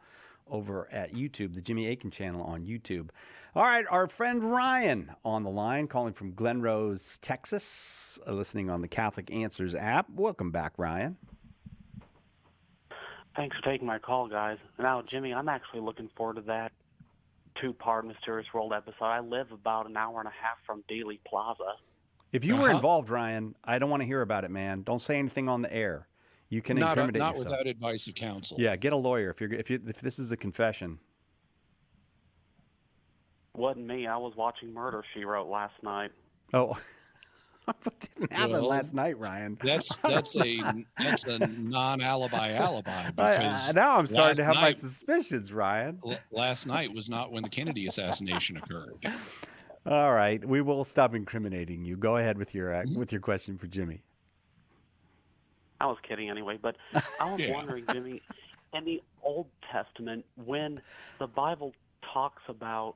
over at YouTube, the Jimmy Akin channel on YouTube. All right, our friend Ryan on the line, calling from Glen Rose, Texas, listening on the Catholic Answers app. Welcome back, Ryan. Thanks for taking my call, guys. Now, Jimmy, I'm actually looking forward to that two-part Mysterious World episode. I live about an hour and a half from Dealey Plaza. If you were involved, Ryan, I don't want to hear about it, man. Don't say anything on the air. You can incriminate yourself. Not without advice of counsel. Yeah, get a lawyer if this is a confession. Wasn't me. I was watching Murder, She Wrote last night. Oh, what didn't happen last night, Ryan? That's a non-alibi alibi. Because now I'm starting to have my suspicions, Ryan. Last night was not when the Kennedy assassination occurred. All right, we will stop incriminating you. Go ahead with your question for Jimmy. I was kidding anyway, but I was wondering, Jimmy, in the Old Testament, when the Bible talks about,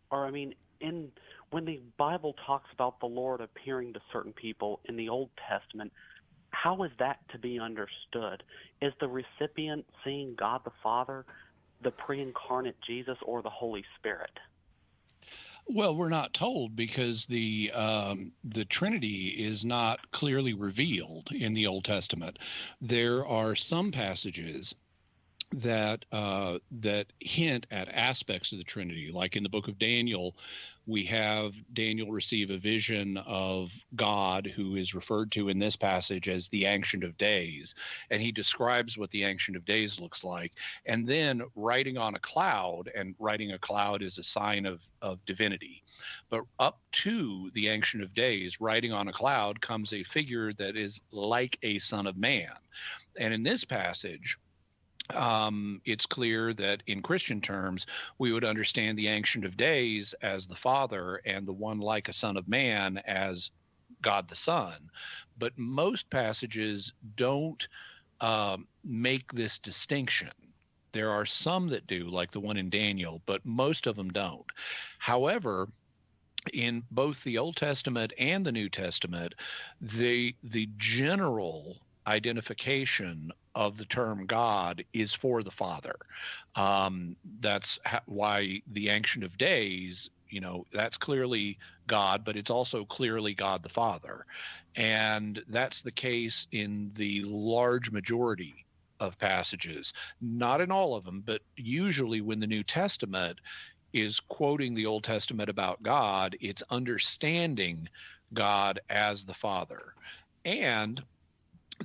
when the Bible talks about the Lord appearing to certain people in the Old Testament, how is that to be understood? Is the recipient seeing God the Father, the pre-incarnate Jesus, or the Holy Spirit? Well, we're not told, because the Trinity is not clearly revealed in the Old Testament. There are some passages that hint at aspects of the Trinity, like in the book of Daniel. We have Daniel receive a vision of God, who is referred to in this passage as the Ancient of Days, and he describes what the Ancient of Days looks like. And then writing on a cloud, and writing a cloud is a sign of divinity. But up to the Ancient of Days, writing on a cloud, comes a figure that is like a Son of Man. And in this passage, it's clear that in Christian terms, we would understand the Ancient of Days as the Father, and the one like a Son of Man as God the Son. But most passages don't make this distinction. There are some that do, like the one in Daniel, but most of them don't. However, in both the Old Testament and the New Testament, the general identification of the term God is for the Father. That's why the Ancient of Days, that's clearly God, but it's also clearly God the Father. And that's the case in the large majority of passages. Not in all of them, but usually when the New Testament is quoting the Old Testament about God, it's understanding God as the Father. And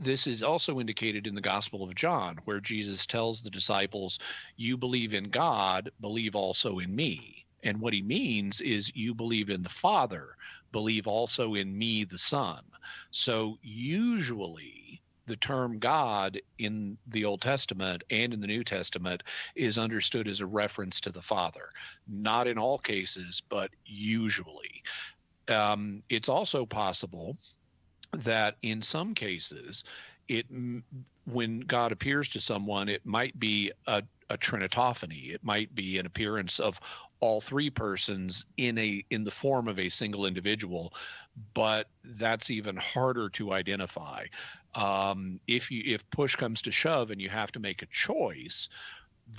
this is also indicated in the Gospel of John, where Jesus tells the disciples, you believe in God, believe also in me. And what he means is you believe in the Father, believe also in me, the Son. So usually the term God in the Old Testament and in the New Testament is understood as a reference to the Father. Not in all cases, but usually. It's also possible that in some cases, when God appears to someone, it might be a trinitophany. It might be an appearance of all three persons in the form of a single individual, but that's even harder to identify. If push comes to shove and you have to make a choice,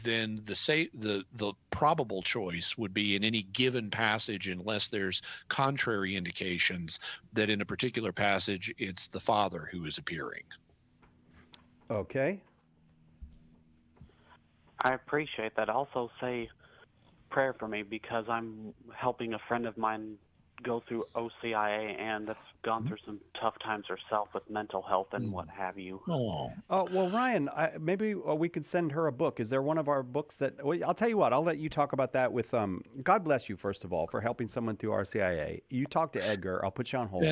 then the probable choice would be in any given passage, unless there's contrary indications that in a particular passage it's the Father who is appearing. Okay. I appreciate that. Also say prayer for me, because I'm helping a friend of mine go through OCIA and that's gone through some tough times herself with mental health and what have you. Oh, well, Ryan, maybe we could send her a book. Is there one of our books that, well, I'll tell you what, I'll let you talk about that with, God bless you, first of all, for helping someone through RCIA. You talk to Edgar. I'll put you on hold.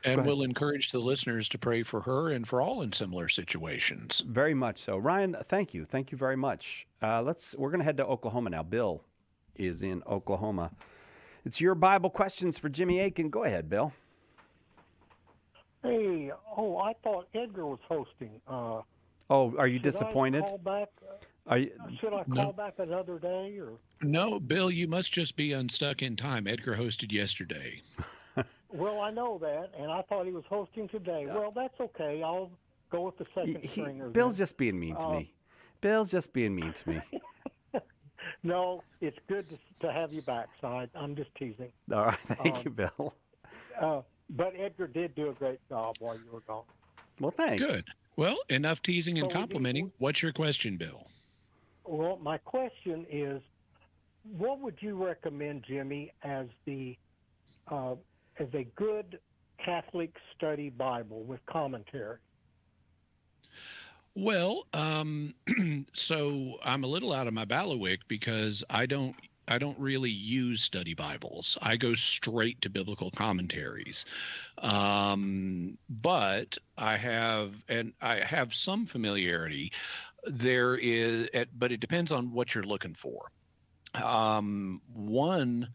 And we'll encourage the listeners to pray for her and for all in similar situations. Very much so. Ryan, thank you. Thank you very much. We're going to head to Oklahoma now. Bill is in Oklahoma. It's your Bible questions for Jimmy Akin. Go ahead, Bill. Hey, I thought Edgar was hosting. Are you disappointed? Should I call back another day? Or? No, Bill, you must just be unstuck in time. Edgar hosted yesterday. Well, I know that, and I thought he was hosting today. Well, that's okay. I'll go with the second stringer. Bill's just being mean to me. Bill's just being mean to me. No, it's good to have you back, son. I'm just teasing. All right, thank you, Bill. But Edgar did do a great job while you were gone. Well, thanks. Good. Well, enough teasing and complimenting. What's your question, Bill? Well, my question is, what would you recommend, Jimmy, as a good Catholic study Bible with commentary? Well, so I'm a little out of my bailiwick because I don't really use study Bibles. I go straight to biblical commentaries. But I have some familiarity. But it depends on what you're looking for. One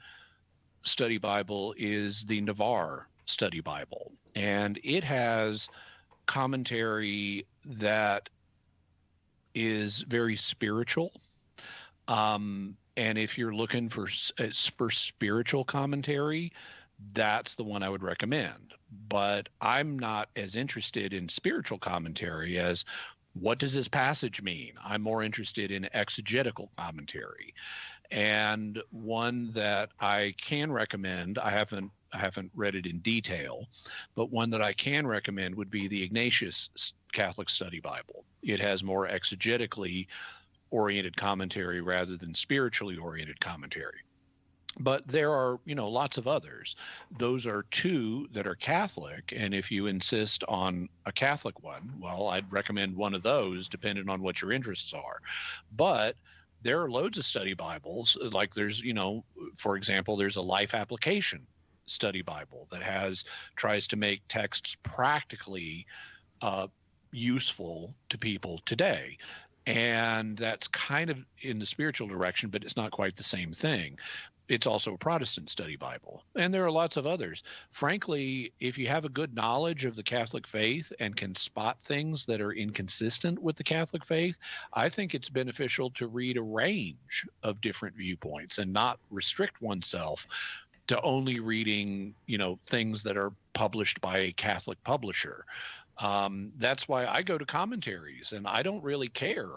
study Bible is the Navarre Study Bible, and it has commentary that is very spiritual. And if you're looking for spiritual commentary, that's the one I would recommend. But I'm not as interested in spiritual commentary as what does this passage mean? I'm more interested in exegetical commentary. And one that I can recommend, I haven't read it in detail, but one that I can recommend would be the Ignatius Catholic Study Bible. It has more exegetically oriented commentary rather than spiritually oriented commentary. But there are, lots of others. Those are two that are Catholic, and if you insist on a Catholic one, well, I'd recommend one of those depending on what your interests are. But there are loads of study Bibles, like there's, for example, there's a Life Application Study Bible that tries to make texts practically useful to people today. And that's kind of in the spiritual direction, but it's not quite the same thing. it's also a Protestant study Bible. And there are lots of others. Frankly, if you have a good knowledge of the Catholic faith and can spot things that are inconsistent with the Catholic faith, I think it's beneficial to read a range of different viewpoints and not restrict oneself to only reading, things that are published by a Catholic publisher. That's why I go to commentaries, and I don't really care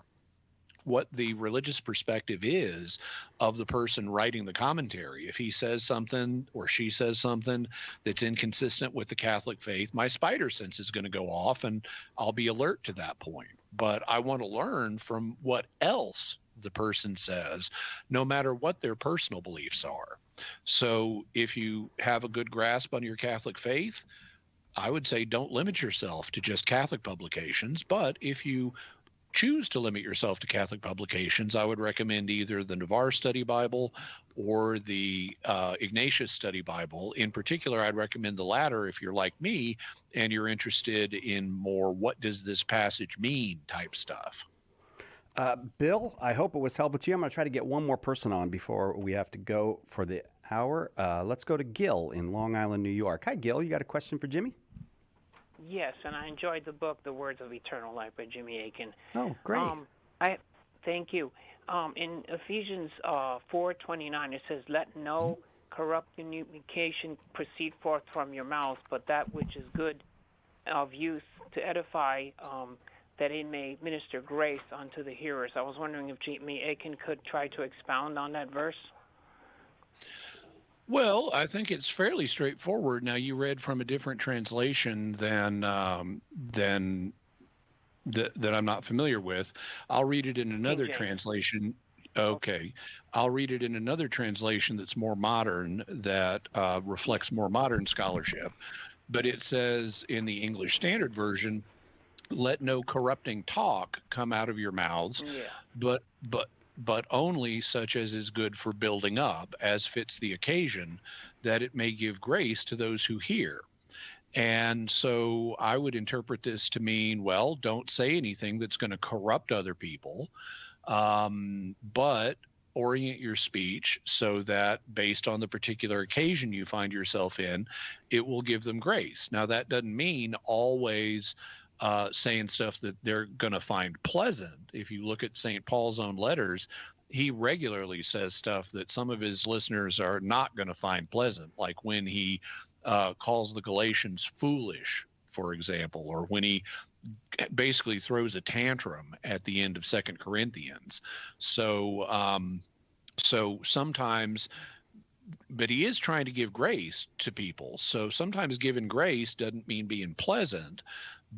what the religious perspective is of the person writing the commentary. If he says something or she says something that's inconsistent with the Catholic faith, my spider sense is going to go off and I'll be alert to that point. But I want to learn from what else the person says, no matter what their personal beliefs are. So if you have a good grasp on your Catholic faith, I would say don't limit yourself to just Catholic publications. But if you choose to limit yourself to Catholic publications, I would recommend either the Navarre Study Bible or the Ignatius Study Bible. In particular, I'd recommend the latter if you're like me and you're interested in more what does this passage mean type stuff. Bill, I hope it was helpful to you. I'm going to try to get one more person on before we have to go for the hour. Let's go to Gil in Long Island, New York. Hi, Gil. You got a question for Jimmy? Yes, and I enjoyed the book, The Words of Eternal Life by Jimmy Akin. Oh, great. Thank you. In Ephesians 4:29, it says, "Let no corrupt communication proceed forth from your mouth, but that which is good of use to edify, that it may minister grace unto the hearers." I was wondering if Jimmy Akin could try to expound on that verse. Well, I think it's fairly straightforward. Now, you read from a different translation than that I'm not familiar with. I'll read it in another translation. Okay. I'll read it in another translation that's more modern, that reflects more modern scholarship. But it says in the English Standard Version, "Let no corrupting talk come out of your mouths, but only such as is good for building up, as fits the occasion, that it may give grace to those who hear." And so I would interpret this to mean, well, don't say anything that's going to corrupt other people, but orient your speech so that based on the particular occasion you find yourself in, it will give them grace. Now, that doesn't mean always saying stuff that they're going to find pleasant. If you look at St. Paul's own letters, he regularly says stuff that some of his listeners are not going to find pleasant, like when he calls the Galatians foolish, for example, or when he basically throws a tantrum at the end of 2 Corinthians. So sometimes, but he is trying to give grace to people. So sometimes giving grace doesn't mean being pleasant,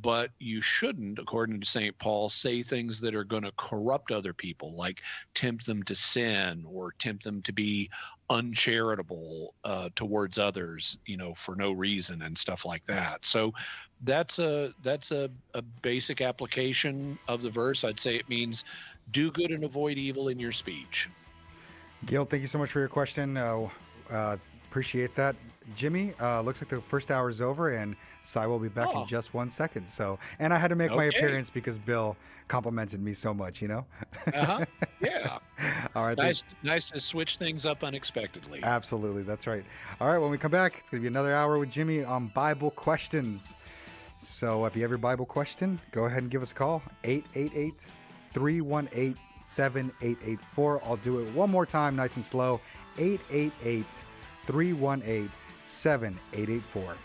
but you shouldn't, according to St. Paul, say things that are going to corrupt other people, like tempt them to sin or tempt them to be uncharitable towards others, for no reason and stuff like that. So that's a basic application of the verse. I'd say it means do good and avoid evil in your speech. Gil, thank you so much for your question. Appreciate that. Jimmy, looks like the first hour is over, and Cy will be back in just 1 second. So, and I had to make my appearance because Bill complimented me so much, Yeah. All right. Nice to switch things up unexpectedly. Absolutely. That's right. All right. When we come back, it's going to be another hour with Jimmy on Bible questions. So if you have your Bible question, go ahead and give us a call, 888-318-7884. I'll do it one more time, nice and slow, 888-318-7884.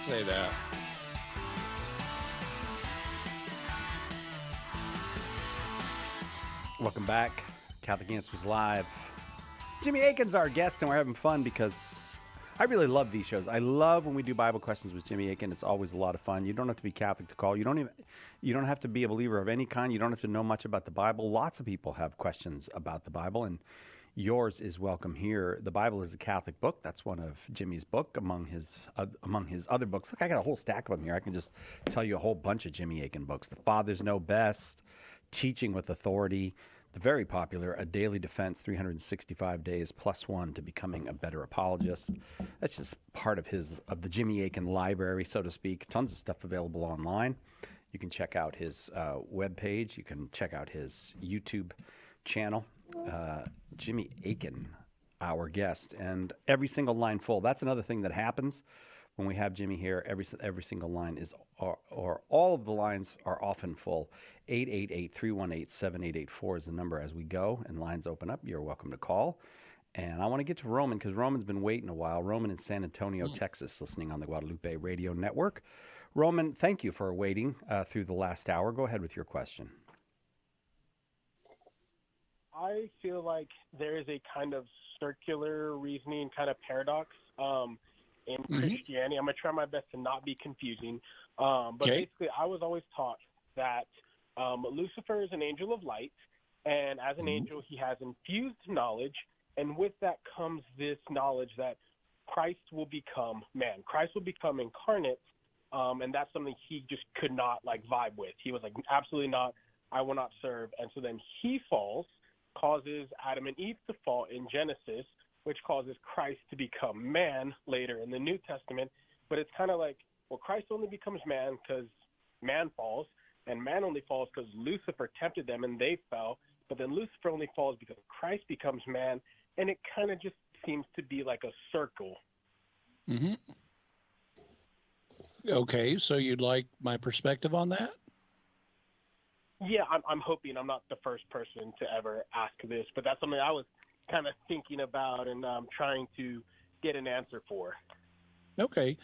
say that. Welcome back. Catholic Answers Live. Jimmy Akin's our guest, and we're having fun because I really love these shows. I love when we do Bible questions with Jimmy Akin. It's always a lot of fun. You don't have to be Catholic to call. You don't have to be a believer of any kind. You don't have to know much about the Bible. Lots of people have questions about the Bible, and yours is welcome here. The Bible is a Catholic book. That's one of Jimmy's book among his other books. Look, I got a whole stack of them here. I can just tell you a whole bunch of Jimmy Akin books. The Fathers Know Best, Teaching with Authority, the very popular A Daily Defense, 365 Days plus one to Becoming a Better Apologist. That's just part of the Jimmy Akin library, so to speak. Tons of stuff available online. You can check out his webpage. You can check out his YouTube channel. Jimmy Akin, our guest, and every single line full. That's another thing that happens when we have Jimmy here. Every single line is, or all of the lines are often full. 888-318-7884 is the number as we go, and lines open up. You're welcome to call. And I want to get to Roman because Roman's been waiting a while. Roman in San Antonio, Texas, listening on the Guadalupe Radio Network. Roman, thank you for waiting through the last hour. Go ahead with your question. I feel like there is a kind of circular reasoning kind of paradox in Christianity. I'm going to try my best to not be confusing. But basically, I was always taught that Lucifer is an angel of light, and as an angel, he has infused knowledge, and with that comes this knowledge that Christ will become man. Christ will become incarnate, and that's something he just could not, vibe with. He was like, absolutely not, I will not serve. And so then he falls, causes Adam and Eve to fall in Genesis, which causes Christ to become man later in the New Testament. But it's kind of like, well, Christ only becomes man because man falls, and man only falls because Lucifer tempted them and they fell. But then Lucifer only falls because Christ becomes man, and it kind of just seems to be like a circle. Mm-hmm. Okay, so you'd like my perspective on that? Yeah, I'm hoping I'm not the first person to ever ask this, but that's something I was kind of thinking about and trying to get an answer for. Okay.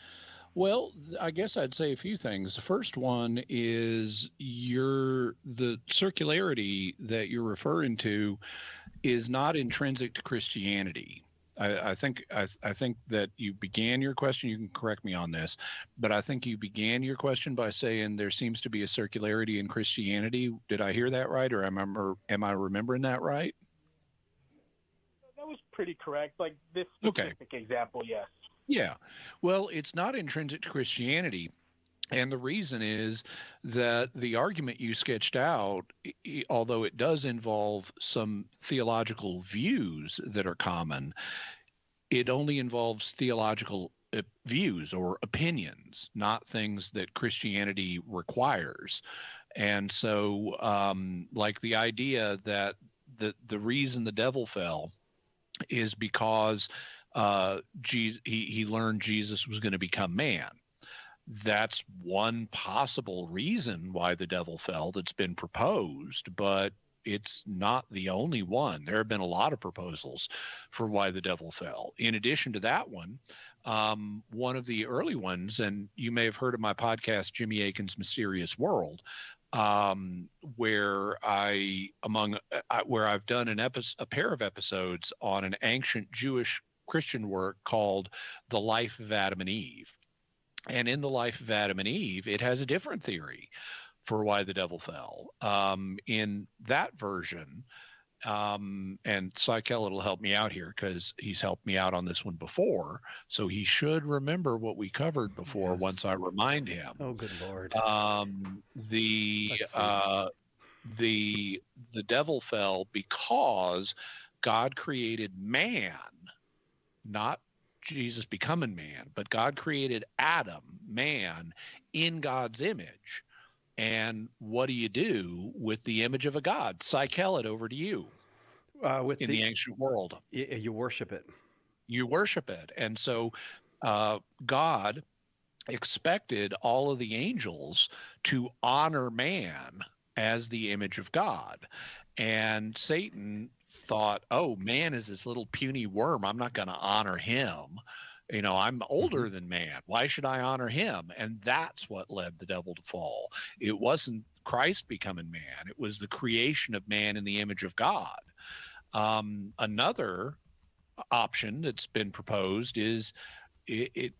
Well, I guess I'd say a few things. The first one is the circularity that you're referring to is not intrinsic to Christianity. I think that you began your question, you can correct me on this, but I think you began your question by saying there seems to be a circularity in Christianity. Did I hear that right, or am I remembering that right? That was pretty correct. Like this specific example, yes. Yeah. Well, it's not intrinsic to Christianity. And the reason is that the argument you sketched out, although it does involve some theological views that are common, it only involves theological views or opinions, not things that Christianity requires. And so, like the idea that the reason the devil fell is because he learned Jesus was going to become man. That's one possible reason why the devil fell that's been proposed, but it's not the only one. There have been a lot of proposals for why the devil fell. In addition to that one of the early ones, and you may have heard of my podcast, Jimmy Akin's Mysterious World, where I've done a pair of episodes on an ancient Jewish Christian work called The Life of Adam and Eve. And in The Life of Adam and Eve, it has a different theory for why the devil fell. In that version, and Cy Kellett will help me out here because he's helped me out on this one before, so he should remember what we covered before once I remind him. Oh, good Lord. The devil fell because God created man, not Jesus becoming man, but God created Adam, man, in God's image. And what do you do with the image of a God? Cy Kellett, over to you. In the ancient world. You worship it. You worship it. And so God expected all of the angels to honor man as the image of God. And Satan thought, oh, man is this little puny worm. I'm not going to honor him. I'm older than man. Why should I honor him? And that's what led the devil to fall. It wasn't Christ becoming man. It was the creation of man in the image of God. Another option that's been proposed is it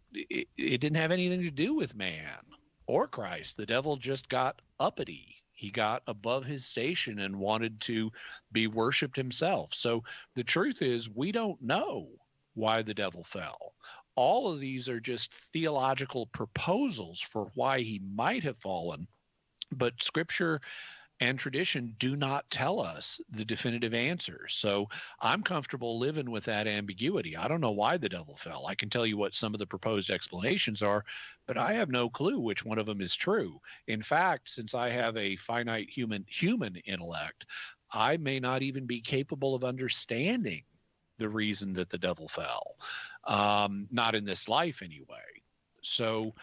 didn't have anything to do with man or Christ. The devil just got uppity. He got above his station and wanted to be worshiped himself. So the truth is, we don't know why the devil fell. All of these are just theological proposals for why he might have fallen, but Scripture and tradition do not tell us the definitive answer. So I'm comfortable living with that ambiguity. I don't know why the devil fell. I can tell you what some of the proposed explanations are, but I have no clue which one of them is true. In fact, since I have a finite human intellect, I may not even be capable of understanding the reason that the devil fell. Not in this life anyway. So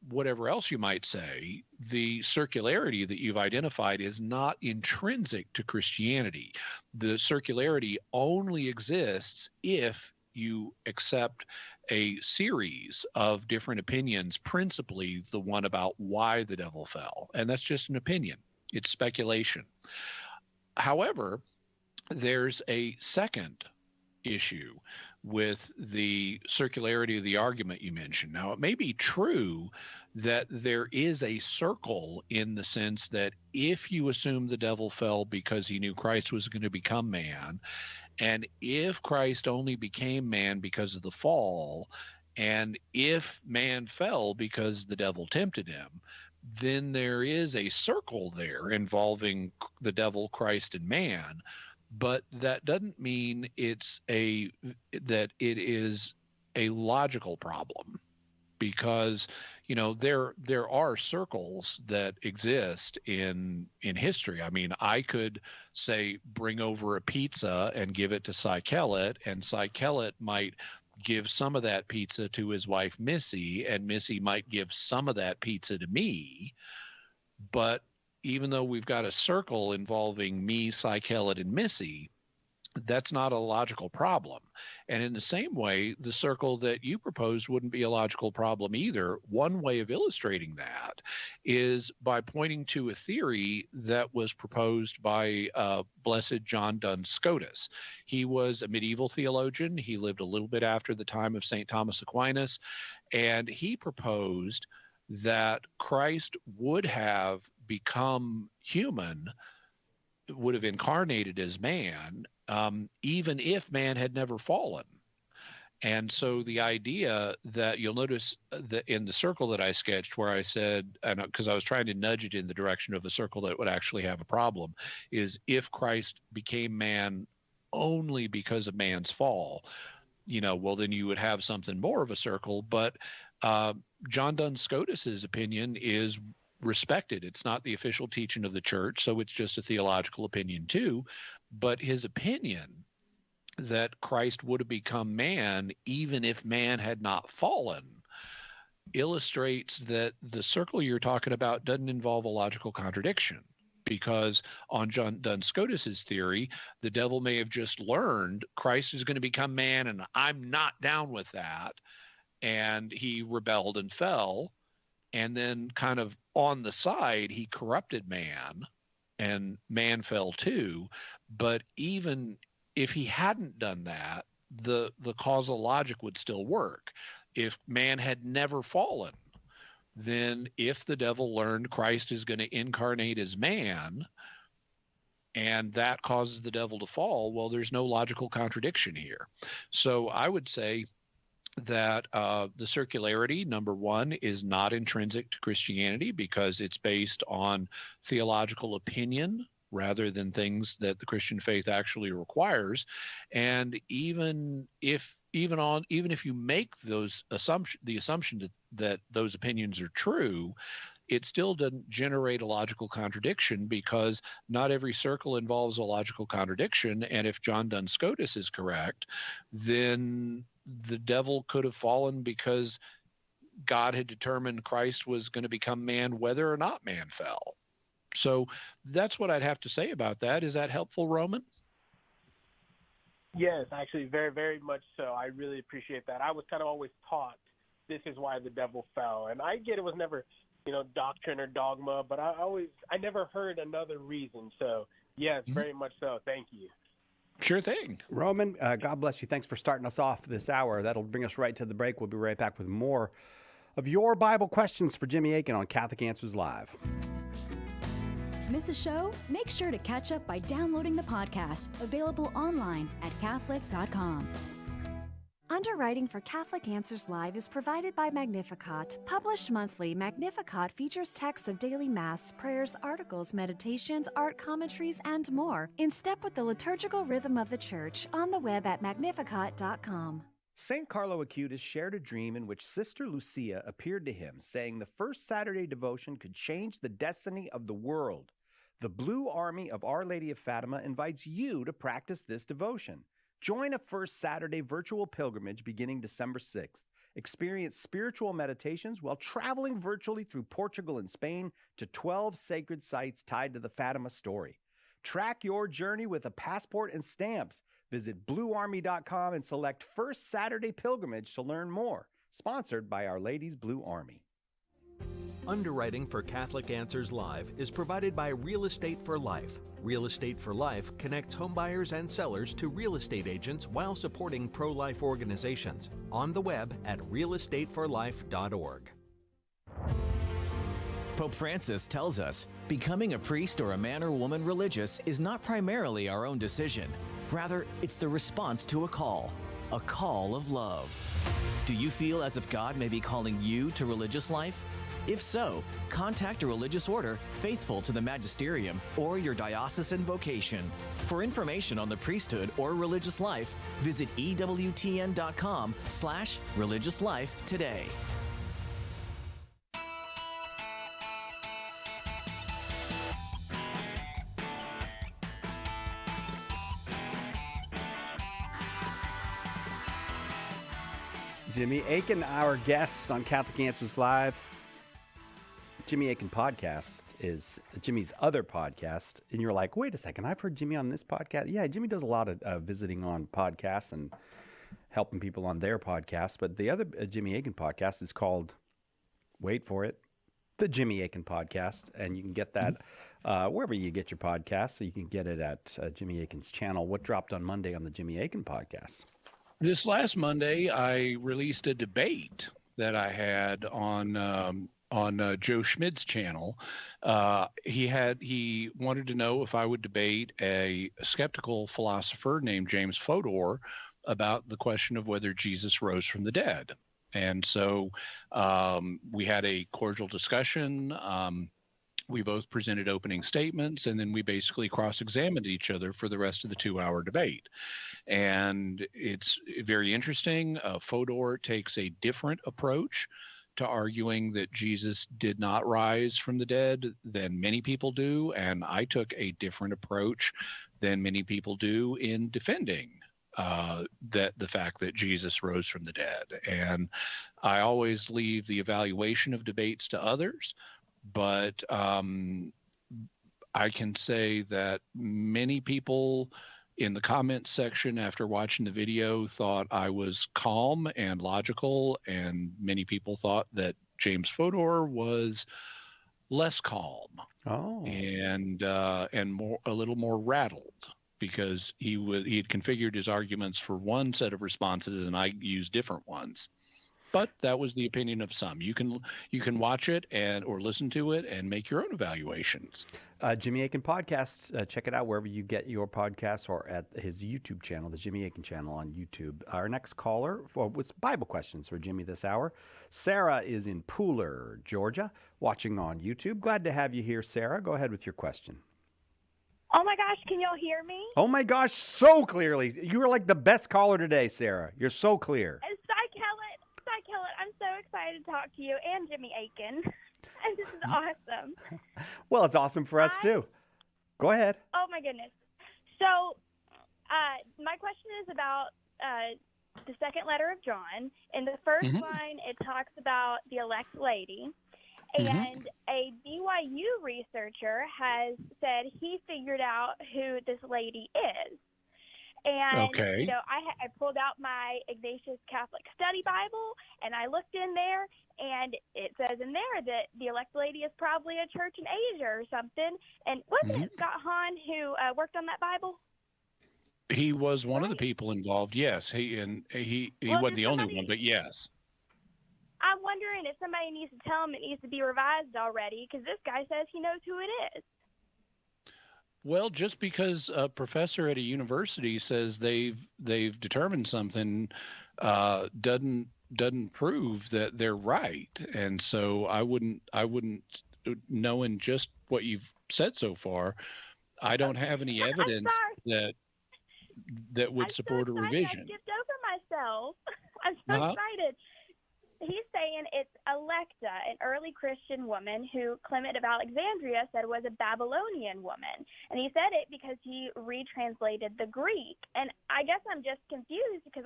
whatever else you might say, the circularity that you've identified is not intrinsic to Christianity. The circularity only exists if you accept a series of different opinions, principally the one about why the devil fell. And that's just an opinion. It's speculation. However, there's a second issue with the circularity of the argument you mentioned. Now, it may be true that there is a circle in the sense that if you assume the devil fell because he knew Christ was going to become man, and if Christ only became man because of the fall, and if man fell because the devil tempted him, then there is a circle there involving the devil, Christ, and man. But that doesn't mean that it is a logical problem, because there are circles that exist in history. I mean, I could say bring over a pizza and give it to Cy Kellett, and Cy Kellett might give some of that pizza to his wife Missy, and Missy might give some of that pizza to me. But even though we've got a circle involving me, Cy Kellett, and Missy, that's not a logical problem. And in the same way, the circle that you proposed wouldn't be a logical problem either. One way of illustrating that is by pointing to a theory that was proposed by Blessed John Duns Scotus. He was a medieval theologian. He lived a little bit after the time of St. Thomas Aquinas, and he proposed that Christ would have become human, would have incarnated as man, even if man had never fallen. And so the idea that you'll notice that in the circle that I sketched, where I said, and because I was trying to nudge it in the direction of a circle that would actually have a problem, is if Christ became man only because of man's fall, well, then you would have something more of a circle. But John Duns Scotus's opinion is respected. It's not the official teaching of the church, so it's just a theological opinion too. But his opinion that Christ would have become man even if man had not fallen illustrates that the circle you're talking about doesn't involve a logical contradiction. Because on John Duns Scotus's theory, the devil may have just learned Christ is going to become man, and I'm not down with that. And he rebelled and fell. And then kind of on the side, he corrupted man, and man fell too. But even if he hadn't done that, the causal logic would still work. If man had never fallen, then if the devil learned Christ is going to incarnate as man, and that causes the devil to fall, well, there's no logical contradiction here. So I would say that the circularity, number one, is not intrinsic to Christianity because it's based on theological opinion rather than things that the Christian faith actually requires. And even if you make the assumption that those opinions are true, it still doesn't generate a logical contradiction, because not every circle involves a logical contradiction. And if John Duns Scotus is correct, then the devil could have fallen because God had determined Christ was going to become man whether or not man fell. So that's what I'd have to say about that. Is that helpful, Roman? Yes, actually, very, very much so. I really appreciate that. I was kind of always taught this is why the devil fell, and I get it was never, doctrine or dogma, but I never heard another reason. So yes, very much so. Thank you. Sure thing. Roman, God bless you. Thanks for starting us off this hour. That'll bring us right to the break. We'll be right back with more of your Bible questions for Jimmy Akin on Catholic Answers Live. Miss a show? Make sure to catch up by downloading the podcast, available online at Catholic.com. Underwriting for Catholic Answers Live is provided by Magnificat. Published monthly, Magnificat features texts of daily Mass, prayers, articles, meditations, art commentaries, and more, in step with the liturgical rhythm of the Church, on the web at magnificat.com. St. Carlo Acutis shared a dream in which Sister Lucia appeared to him, saying the first Saturday devotion could change the destiny of the world. The Blue Army of Our Lady of Fatima invites you to practice this devotion. Join a First Saturday virtual pilgrimage beginning December 6th. Experience spiritual meditations while traveling virtually through Portugal and Spain to 12 sacred sites tied to the Fatima story. Track your journey with a passport and stamps. Visit bluearmy.com and select First Saturday Pilgrimage to learn more. Sponsored by Our Lady's Blue Army. Underwriting for Catholic Answers Live is provided by Real Estate for Life. Real Estate for Life connects homebuyers and sellers to real estate agents while supporting pro-life organizations. On the web at realestateforlife.org. Pope Francis tells us, becoming a priest or a man or woman religious is not primarily our own decision. Rather, it's the response to a call of love. Do you feel as if God may be calling you to religious life? If so, contact a religious order faithful to the magisterium or your diocesan vocation. For information on the priesthood or religious life, visit EWTN.com/religious life today. Jimmy Akin, our guests on Catholic Answers Live. Jimmy Akin Podcast is Jimmy's other podcast. And you're like, wait a second, I've heard Jimmy on this podcast. Yeah, Jimmy does a lot of visiting on podcasts and helping people on their podcasts. But the other Jimmy Akin podcast is called, wait for it, the Jimmy Akin Podcast. And you can get that wherever you get your podcasts. So you can get it at Jimmy Akin's channel. What dropped on Monday on the Jimmy Akin Podcast? This last Monday, I released a debate that I had on Joe Schmid's channel. He wanted to know if I would debate a skeptical philosopher named James Fodor about the question of whether Jesus rose from the dead. And so we had a cordial discussion. We both presented opening statements, and then we basically cross-examined each other for the rest of the 2-hour debate. And it's very interesting. Fodor takes a different approach to arguing that Jesus did not rise from the dead than many people do, and I took a different approach than many people do in defending that the fact that Jesus rose from the dead. And I always leave the evaluation of debates to others, but I can say that many people in the comments section after watching the video thought I was calm and logical, and many people thought that James Fodor was less calm and more a little more rattled, because he had configured his arguments for one set of responses and I used different ones. But that was the opinion of some. You can watch it or listen to it and make your own evaluations. Jimmy Akin Podcast, check it out wherever you get your podcasts, or at his YouTube channel, the Jimmy Akin channel on YouTube. Our next caller was Bible questions for Jimmy this hour. Sarah is in Pooler, Georgia, watching on YouTube. Glad to have you here, Sarah. Go ahead with your question. Oh my gosh, can y'all hear me? Oh my gosh, so clearly. You are like the best caller today, Sarah. You're so clear. I'm so excited to talk to you and Jimmy Akin. And this is awesome. Well, it's awesome for us too. Go ahead. Oh my goodness. So, my question is about the second letter of John. In the first line, it talks about the elect lady. And a BYU researcher has said he figured out who this lady is. And, Okay. I pulled out my Ignatius Catholic Study Bible, and I looked in there, and it says in there that the elect lady is probably a church in Asia or something. And wasn't it Scott Hahn who worked on that Bible? He was one of the people involved. Yes, he wasn't the only one, but yes. I'm wondering if somebody needs to tell him it needs to be revised already, because this guy says he knows who it is. Well, just because a professor at a university says they've determined something doesn't prove that they're right. And so I wouldn't knowing just what you've said so far, I don't have any evidence that would support a revision. I skipped over myself. I'm so excited. He's saying it's Electa, an early Christian woman who Clement of Alexandria said was a Babylonian woman. And he said it because he retranslated the Greek. And I guess I'm just confused because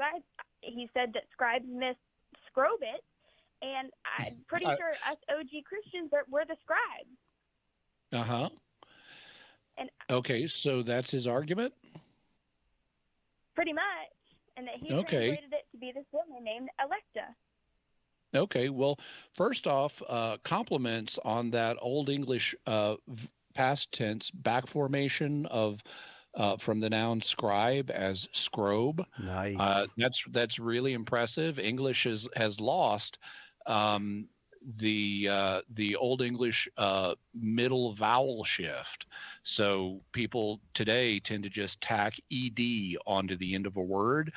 he said that scribes misscrobe it. And I'm pretty sure us OG Christians we're the scribes. Uh-huh. And okay, so that's his argument? Pretty much. And that he translated it to be this woman named Electa. Okay, well, first off, compliments on that Old English past tense back formation of from the noun scribe as scrobe. Nice. That's really impressive. English has lost the Old English middle vowel shift. So people today tend to just tack ed onto the end of a word,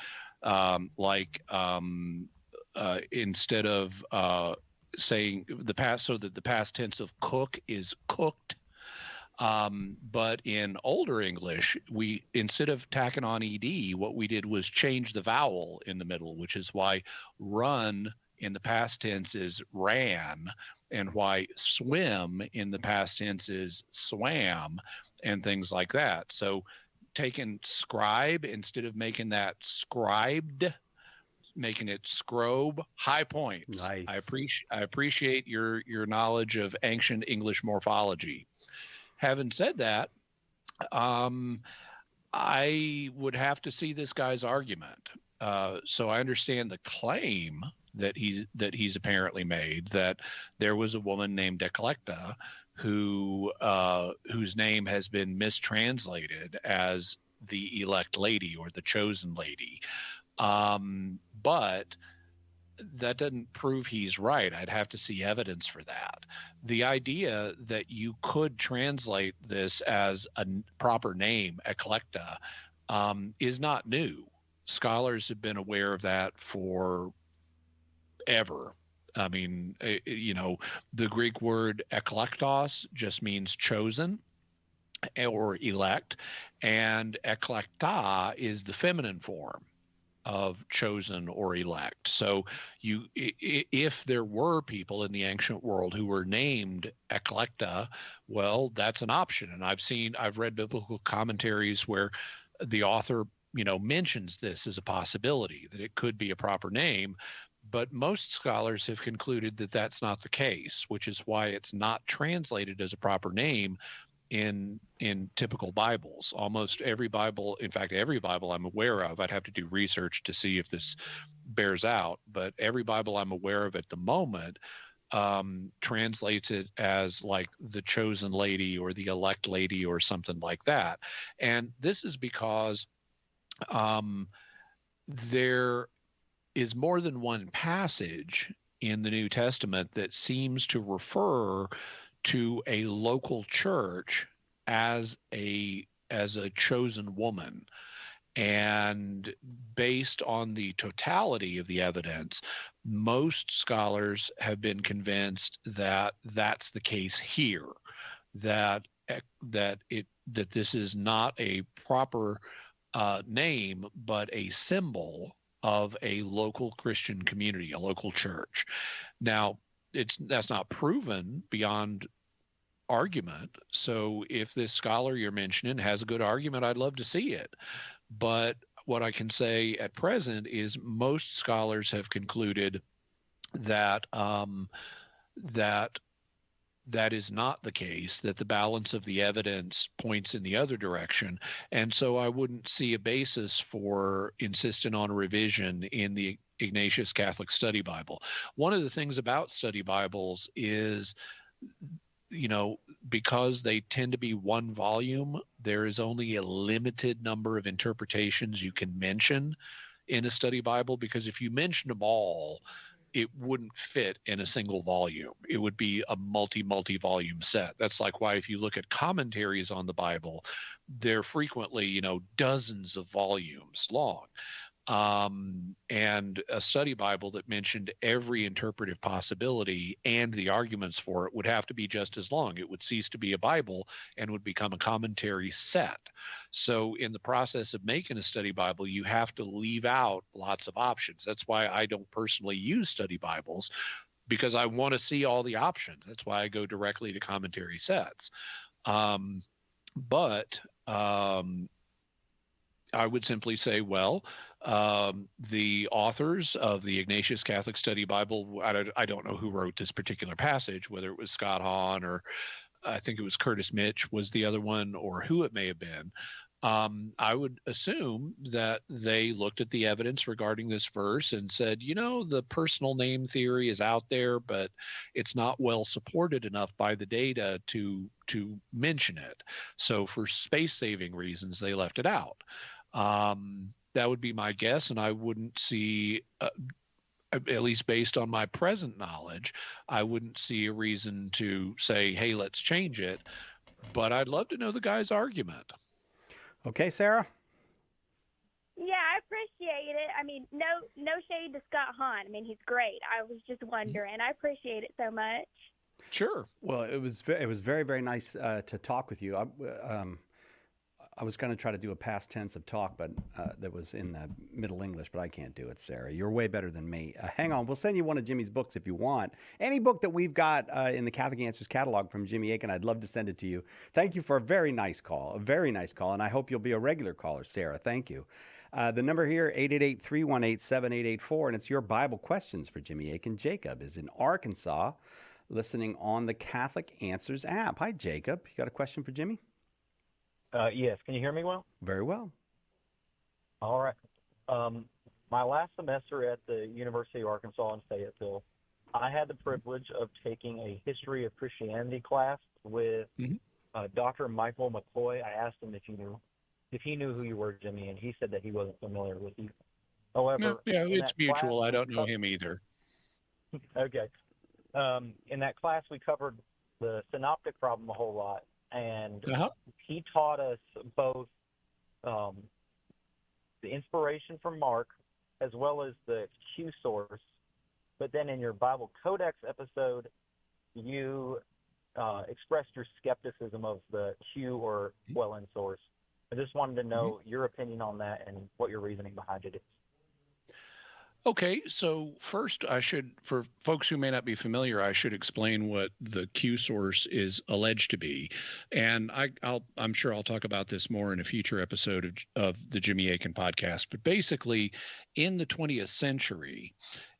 instead of saying the past, so that the past tense of cook is cooked. But in older English, we, instead of tacking on ed, what we did was change the vowel in the middle, which is why run in the past tense is ran, and why swim in the past tense is swam, and things like that. So taking scribe, instead of making that scribed, making it scrobe, high points. Nice. I appreciate your knowledge of ancient English morphology. Having said that, I would have to see this guy's argument. So I understand the claim that he's apparently made, that there was a woman named Eclecta whose name has been mistranslated as the elect lady or the chosen lady. But that doesn't prove he's right. I'd have to see evidence for that. The idea that you could translate this as a proper name, Eclecta, is not new. Scholars have been aware of that for ever. I mean, the Greek word eklektos just means chosen or elect, and eklekta is the feminine form of chosen or elect. So if there were people in the ancient world who were named Eclecta, well, that's an option. And I've read biblical commentaries where the author, mentions this as a possibility, that it could be a proper name. But most scholars have concluded that that's not the case, which is why it's not translated as a proper name in typical Bibles. Almost every Bible, in fact, every Bible I'm aware of, I'd have to do research to see if this bears out, but every Bible I'm aware of at the moment translates it as like the chosen lady or the elect lady or something like that. And this is because there is more than one passage in the New Testament that seems to refer to a local church as a chosen woman. And based on the totality of the evidence, most scholars have been convinced that that's the case here, that this is not a proper name, but a symbol of a local Christian community, a local church. Now, that's not proven beyond argument. So if this scholar you're mentioning has a good argument, I'd love to see it. But what I can say at present is most scholars have concluded that that that is not the case, that the balance of the evidence points in the other direction. And so I wouldn't see a basis for insisting on a revision in the Ignatius Catholic Study Bible. One of the things about study Bibles is, because they tend to be one volume, there is only a limited number of interpretations you can mention in a study Bible, because if you mention them all, it wouldn't fit in a single volume. It would be a multi-volume set. That's like why if you look at commentaries on the Bible, they're frequently, dozens of volumes long. And a study Bible that mentioned every interpretive possibility and the arguments for it would have to be just as long. It would cease to be a Bible and would become a commentary set. So in the process of making a study Bible, you have to leave out lots of options. That's why I don't personally use study Bibles, because I want to see all the options. That's why I go directly to commentary sets. But I would simply say, well, the authors of the Ignatius Catholic Study Bible, I don't know who wrote this particular passage, whether it was Scott Hahn or I think it was Curtis Mitch was the other one, or who it may have been. I would assume that they looked at the evidence regarding this verse and said, the personal name theory is out there, but it's not well supported enough by the data to mention it. So for space-saving reasons, they left it out. That would be my guess, and I wouldn't see, at least based on my present knowledge, I wouldn't see a reason to say, hey, let's change it. But I'd love to know the guy's argument. Okay, Sarah? Yeah, I appreciate it. I mean, no shade to Scott Hahn. I mean, he's great. I was just wondering. I appreciate it so much. Sure. Well, it was very, very nice to talk with you. I was going to try to do a past tense of talk, but that was in the Middle English, but I can't do it, Sarah. You're way better than me. Hang on. We'll send you one of Jimmy's books if you want. Any book that we've got in the Catholic Answers catalog from Jimmy Akin, I'd love to send it to you. Thank you for a very nice call, and I hope you'll be a regular caller, Sarah. Thank you. The number here, 888-318-7884, and it's your Bible questions for Jimmy Akin. Jacob is in Arkansas, listening on the Catholic Answers app. Hi, Jacob. You got a question for Jimmy? Yes. Can you hear me well? Very well. All right. My last semester at the University of Arkansas in Fayetteville, I had the privilege of taking a history of Christianity class with Dr. Michael McCoy. I asked him if he knew who you were, Jimmy, and he said that he wasn't familiar with you. However, it's mutual. I don't know him either. Okay. In that class, we covered the synoptic problem a whole lot. And he taught us both the inspiration from Mark as well as the Q source. But then in your Bible Codex episode, you expressed your skepticism of the Q or Quellen source. I just wanted to know your opinion on that and what your reasoning behind it is. Okay, so first for folks who may not be familiar, I should explain what the Q source is alleged to be. And I'm sure I'll talk about this more in a future episode of the Jimmy Akin podcast. But basically, in the 20th century,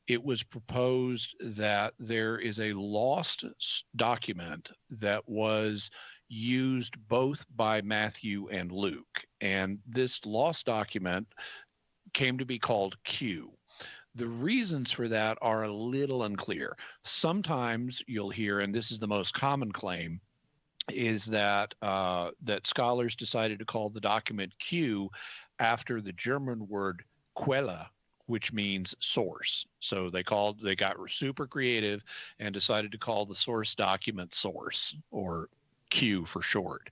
it was proposed that there is a lost document that was used both by Matthew and Luke. And this lost document came to be called Q. The reasons for that are a little unclear. Sometimes you'll hear, and this is the most common claim, is that that scholars decided to call the document Q after the German word Quelle, which means source. So they got super creative and decided to call the source document source, or Q for short.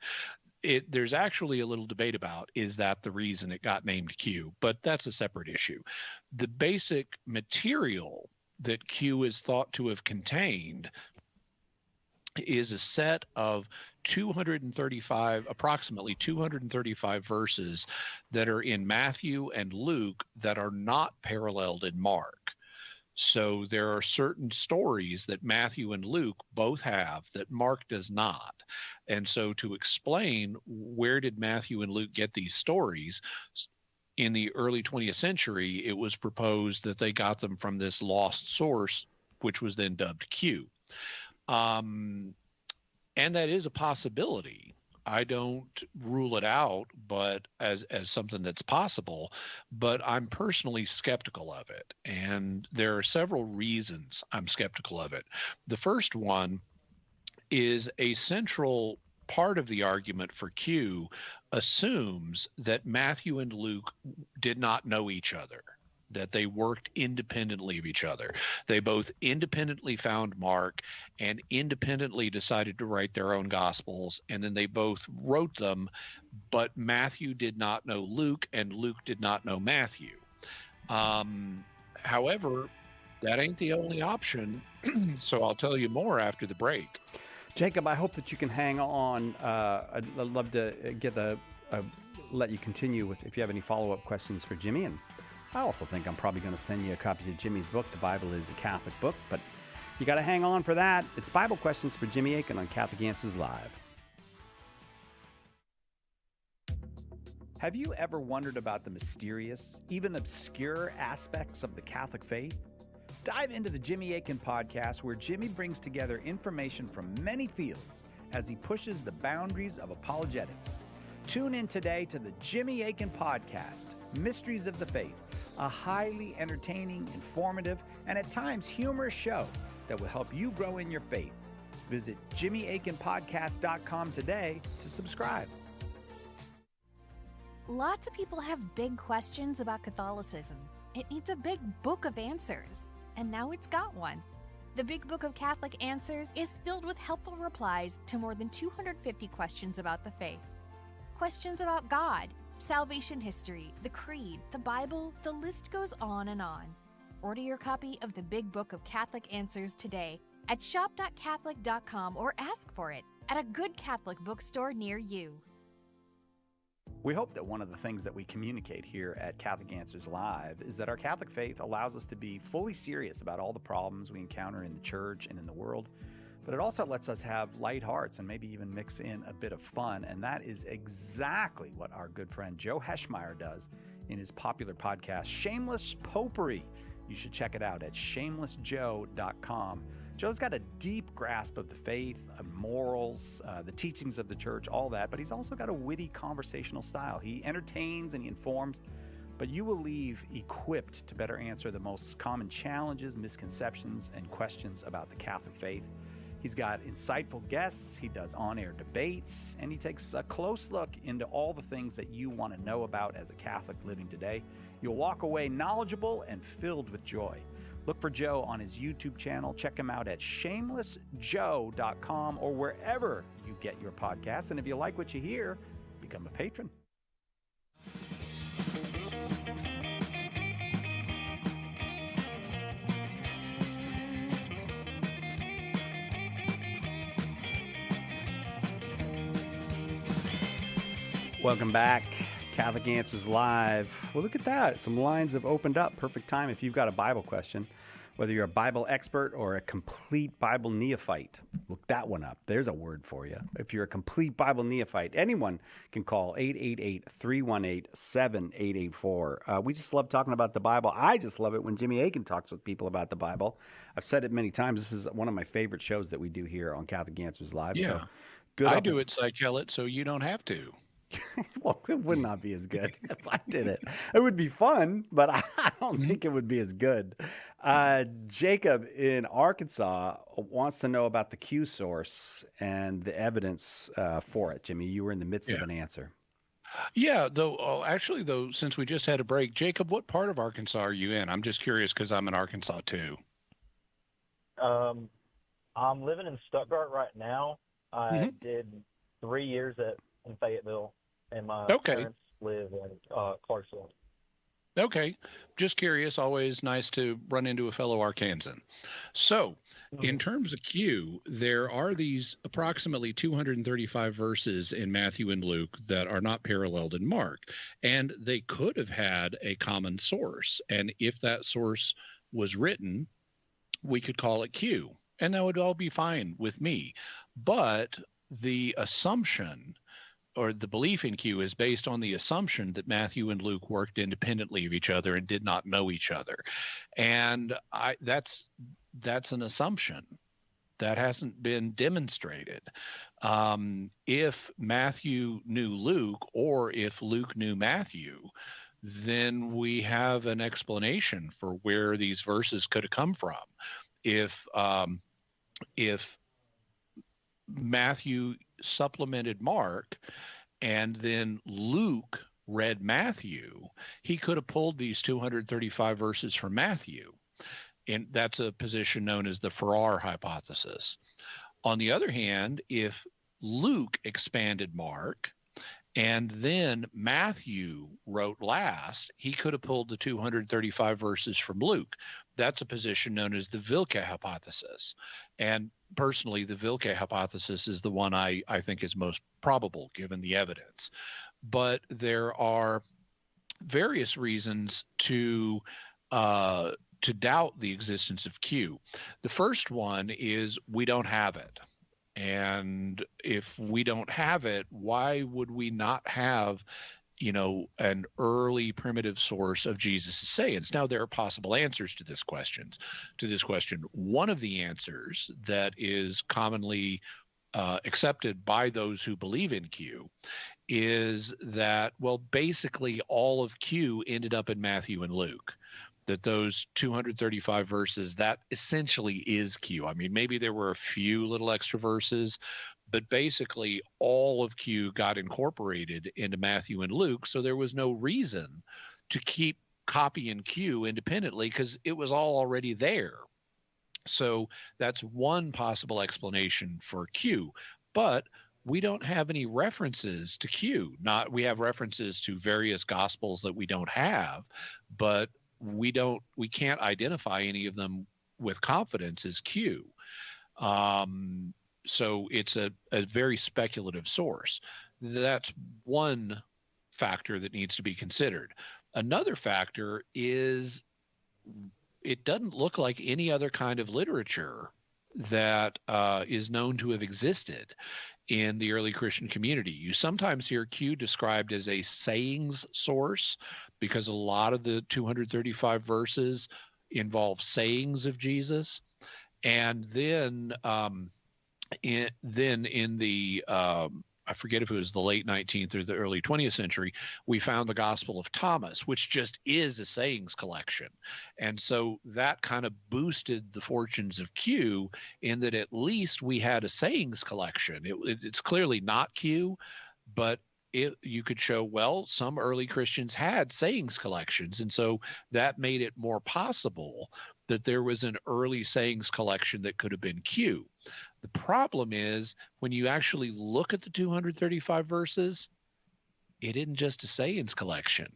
There's actually a little debate about, is that the reason it got named Q? But that's a separate issue. The basic material that Q is thought to have contained is a set of approximately 235 verses that are in Matthew and Luke that are not paralleled in Mark. So there are certain stories that Matthew and Luke both have that Mark does not. And so to explain where did Matthew and Luke get these stories, in the early 20th century, it was proposed that they got them from this lost source, which was then dubbed Q. And that is a possibility. I don't rule it out, but as something that's possible, but I'm personally skeptical of it. And there are several reasons I'm skeptical of it. The first one is a central part of the argument for Q assumes that Matthew and Luke did not know each other, that they worked independently of each other. They both independently found Mark and independently decided to write their own gospels, and then they both wrote them, but Matthew did not know Luke and Luke did not know Matthew. However, that ain't the only option, so I'll tell you more after the break. Jacob, I hope that you can hang on. I'd love to let you continue with if you have any follow-up questions for Jimmy. And I also think I'm probably going to send you a copy of Jimmy's book. The Bible is a Catholic book, but you got to hang on for that. It's Bible Questions for Jimmy Akin on Catholic Answers Live. Have you ever wondered about the mysterious, even obscure aspects of the Catholic faith? Dive into the Jimmy Akin podcast, where Jimmy brings together information from many fields as he pushes the boundaries of apologetics. Tune in today to the Jimmy Akin podcast, Mysteries of the Faith, a highly entertaining, informative, and at times humorous show that will help you grow in your faith. Visit JimmyAkinPodcast.com today to subscribe. Lots of people have big questions about Catholicism. It needs a big book of answers. And now it's got one. The Big Book of Catholic Answers is filled with helpful replies to more than 250 questions about the faith. Questions about God, salvation history, the Creed, the Bible, the list goes on and on. Order your copy of the Big Book of Catholic Answers today at shop.catholic.com or ask for it at a good Catholic bookstore near you. We hope that one of the things that we communicate here at Catholic Answers Live is that our Catholic faith allows us to be fully serious about all the problems we encounter in the church and in the world, but it also lets us have light hearts and maybe even mix in a bit of fun, and that is exactly what our good friend Joe Heschmeyer does in his popular podcast, Shameless Popery. You should check it out at shamelessjoe.com. Joe's got a deep grasp of the faith, morals, the teachings of the church, all that, but he's also got a witty conversational style. He entertains and he informs, but you will leave equipped to better answer the most common challenges, misconceptions, and questions about the Catholic faith. He's got insightful guests, he does on-air debates, and he takes a close look into all the things that you want to know about as a Catholic living today. You'll walk away knowledgeable and filled with joy. Look for Joe on his YouTube channel. Check him out at shamelessjoe.com or wherever you get your podcasts. And if you like what you hear, become a patron. Welcome back. Catholic Answers Live. Well, look at that. Some lines have opened up. Perfect time if you've got a Bible question. Whether you're a Bible expert or a complete Bible neophyte, look that one up. There's a word for you. If you're a complete Bible neophyte, anyone can call 888-318-7884. We just love talking about the Bible. I just love it when Jimmy Akin talks with people about the Bible. I've said it many times. This is one of my favorite shows that we do here on Catholic Answers Live. Yeah. So good. I do it, Psychelit, so you don't have to. Well, it would not be as good if I did it. It would be fun, but I don't think it would be as good. Jacob in Arkansas wants to know about the Q source and the evidence for it. Jimmy, you were in the midst of an answer. Yeah, though, actually, since we just had a break, Jacob, what part of Arkansas are you in? I'm just curious because I'm in Arkansas too. I'm living in Stuttgart right now. I did 3 years in Fayetteville. And my parents live in Clarksville. Okay. Just curious. Always nice to run into a fellow Arkansan. So, in terms of Q, there are these approximately 235 verses in Matthew and Luke that are not paralleled in Mark. And they could have had a common source. And if that source was written, we could call it Q. And that would all be fine with me. But the assumption or the belief in Q is based on the assumption that Matthew and Luke worked independently of each other and did not know each other. And that's an assumption. That hasn't been demonstrated. If Matthew knew Luke, or if Luke knew Matthew, then we have an explanation for where these verses could have come from. If Matthew supplemented Mark and then Luke read Matthew, he could have pulled these 235 verses from Matthew. And that's a position known as the Farrar hypothesis. On the other hand, if Luke expanded Mark and then Matthew wrote last, he could have pulled the 235 verses from Luke. That's a position known as the Vilke hypothesis. And personally, the Vilke hypothesis is the one I think is most probable given the evidence. But there are various reasons to doubt the existence of Q. The first one is we don't have it. And if we don't have it, why would we not have, an early primitive source of Jesus' sayings? Now, there are possible answers to this question. One of the answers that is commonly accepted by those who believe in Q is that, well, basically all of Q ended up in Matthew and Luke. That those 235 verses, that essentially is Q. I mean, maybe there were a few little extra verses, but basically all of Q got incorporated into Matthew and Luke. So there was no reason to keep copying Q independently because it was all already there. So that's one possible explanation for Q. But we don't have any references to Q. We have references to various gospels that we don't have, but we can't identify any of them with confidence as Q. So it's a very speculative source. That's one factor that needs to be considered. Another factor is it doesn't look like any other kind of literature that is known to have existed in the early Christian community. You sometimes hear Q described as a sayings source because a lot of the 235 verses involve sayings of Jesus. And then in the I forget if it was the late 19th or the early 20th century, we found the Gospel of Thomas, which just is a sayings collection. And so that kind of boosted the fortunes of Q in that at least we had a sayings collection. It's clearly not Q, but you could show, well, some early Christians had sayings collections. And so that made it more possible that there was an early sayings collection that could have been Q. The problem is when you actually look at the 235 verses, it isn't just a sayings collection.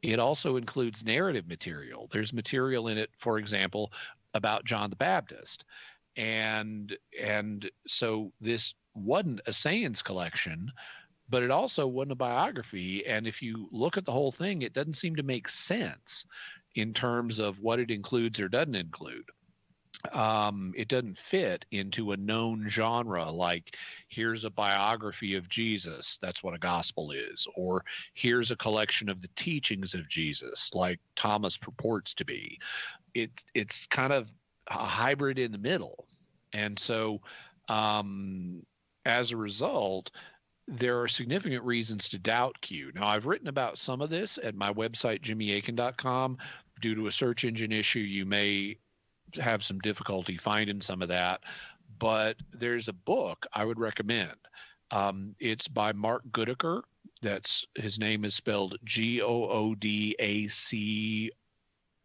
It also includes narrative material. There's material in it, for example, about John the Baptist. And so this wasn't a sayings collection, but it also wasn't a biography. And if you look at the whole thing, it doesn't seem to make sense in terms of what it includes or doesn't include. It doesn't fit into a known genre, like here's a biography of Jesus, that's what a gospel is, or here's a collection of the teachings of Jesus, like Thomas purports to be. It's kind of a hybrid in the middle. And so as a result, there are significant reasons to doubt Q. Now, I've written about some of this at my website, jimmyakin.com. Due to a search engine issue, you may have some difficulty finding some of that, but there's a book I would recommend. It's by Mark Goodacre. His name is spelled Goodacre.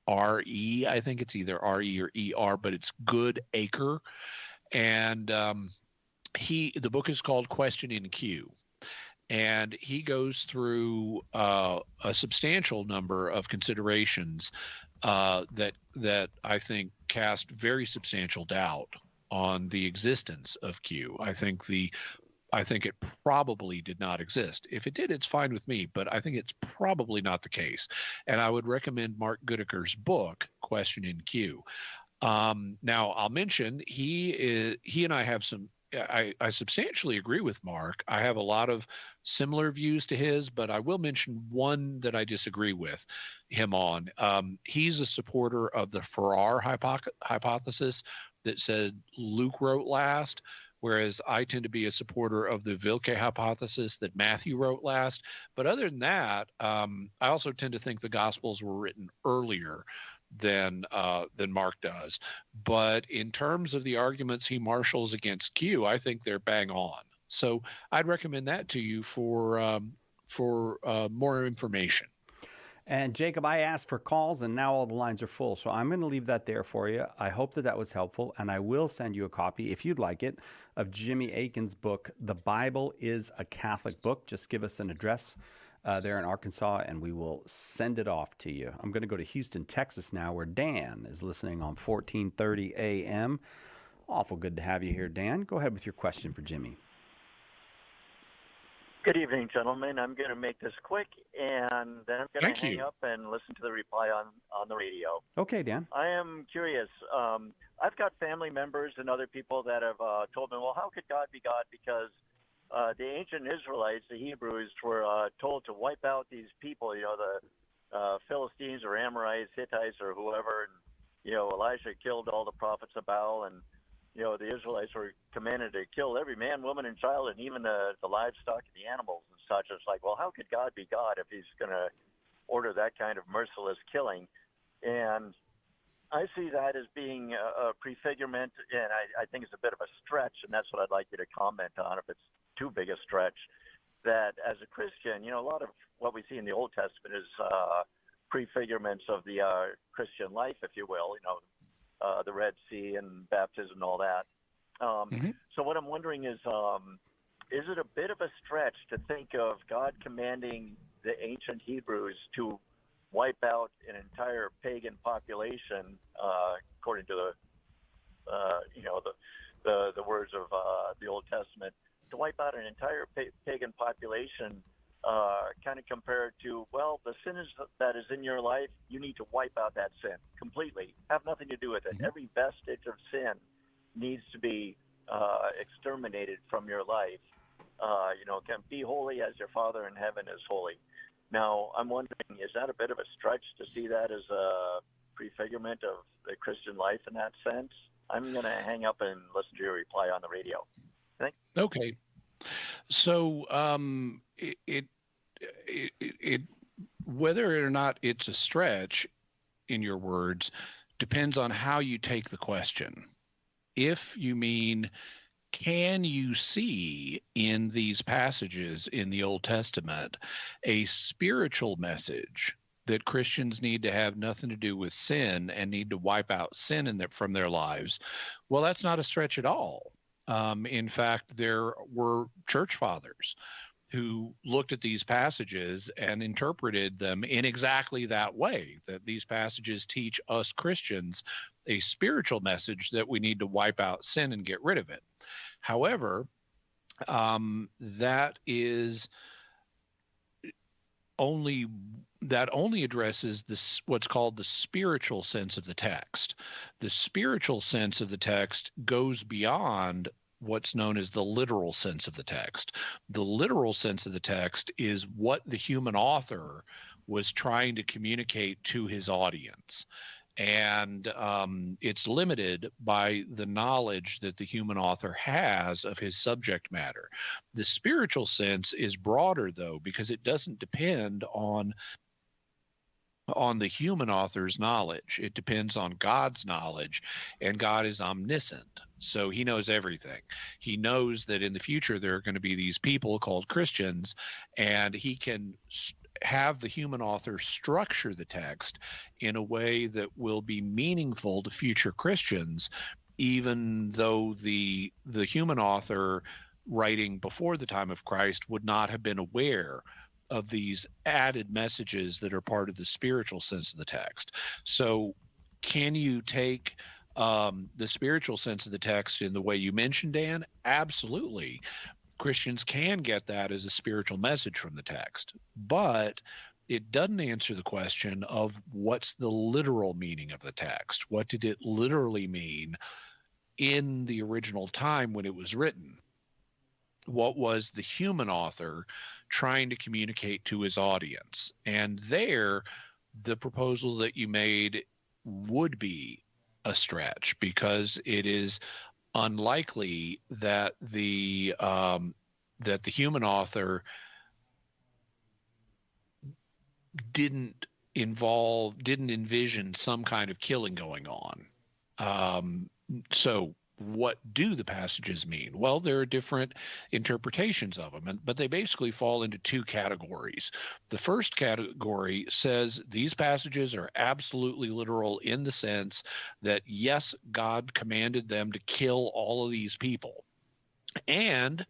I think it's either RE or ER, but it's Goodacre. And the book is called Questioning Q. And he goes through a substantial number of considerations that I think cast very substantial doubt on the existence of Q. I think it probably did not exist. If it did, it's fine with me, but I think it's probably not the case. And I would recommend Mark Goodacre's book, Questioning Q. Now, I'll mention he and I have some I substantially agree with Mark. I have a lot of similar views to his, but I will mention one that I disagree with him on. He's a supporter of the Farrar hypothesis that said Luke wrote last, whereas I tend to be a supporter of the Wilke hypothesis that Matthew wrote last. But other than that, I also tend to think the Gospels were written earlier than Mark does. But in terms of the arguments he marshals against Q, I think they're bang on. So I'd recommend that to you for more information. And Jacob, I asked for calls, and now all the lines are full. So I'm going to leave that there for you. I hope that was helpful, and I will send you a copy, if you'd like it, of Jimmy Akin's book, The Bible is a Catholic Book. Just give us an address there in Arkansas, and we will send it off to you. I'm going to go to Houston, Texas now, where Dan is listening on 1430 AM. Awful good to have you here, Dan. Go ahead with your question for Jimmy. Good evening, gentlemen. I'm going to make this quick, and then I'm going to hang up and listen to the reply on the radio. Okay, Dan. I am curious. I've got family members and other people that have told me, well, how could God be God? Because the ancient Israelites, the Hebrews, were told to wipe out these people, the Philistines or Amorites, Hittites or whoever. And, Elijah killed all the prophets of Baal, and the Israelites were commanded to kill every man, woman, and child, and even the livestock and the animals and such. It's like, well, how could God be God if he's going to order that kind of merciless killing? And I see that as being a prefigurement, and I think it's a bit of a stretch, and that's what I'd like you to comment on, if it's too big a stretch, that as a Christian, a lot of what we see in the Old Testament is prefigurements of the Christian life, if you will, the Red Sea and baptism and all that. So what I'm wondering is it a bit of a stretch to think of God commanding the ancient Hebrews to wipe out an entire pagan population, according to the words of the Old Testament, to wipe out an entire pagan population, kind of compared to, well, the sin that is in your life, you need to wipe out that sin completely. Have nothing to do with it. Every vestige of sin needs to be exterminated from your life. Can be holy as your Father in heaven is holy. Now, I'm wondering, is that a bit of a stretch to see that as a prefigurement of the Christian life in that sense? I'm going to hang up and listen to your reply on the radio. Thanks. Okay. So it whether or not it's a stretch, in your words, depends on how you take the question. If you mean, can you see in these passages in the Old Testament a spiritual message that Christians need to have nothing to do with sin and need to wipe out sin from their lives? Well, that's not a stretch at all. In fact, there were church fathers who looked at these passages and interpreted them in exactly that way, that these passages teach us Christians a spiritual message that we need to wipe out sin and get rid of it. However, that only addresses this, what's called the spiritual sense of the text. The spiritual sense of the text goes beyond what's known as the literal sense of the text. The literal sense of the text is what the human author was trying to communicate to his audience. And it's limited by the knowledge that the human author has of his subject matter. The spiritual sense is broader, though, because it doesn't depend on the human author's knowledge. It depends on God's knowledge, and God is omniscient. So he knows everything. He knows that in the future there are going to be these people called Christians, and he can have the human author structure the text in a way that will be meaningful to future Christians, even though the human author writing before the time of Christ would not have been aware of these added messages that are part of the spiritual sense of the text. So can you take the spiritual sense of the text in the way you mentioned, Dan? Absolutely. Christians can get that as a spiritual message from the text, but it doesn't answer the question of what's the literal meaning of the text. What did it literally mean in the original time when it was written. What was the human author trying to communicate to his audience? And there, the proposal that you made would be a stretch, because it is unlikely that the human author didn't envision some kind of killing going on. So what do the passages mean? Well, there are different interpretations of them, but they basically fall into two categories. The first category says these passages are absolutely literal in the sense that, yes, God commanded them to kill all of these people. And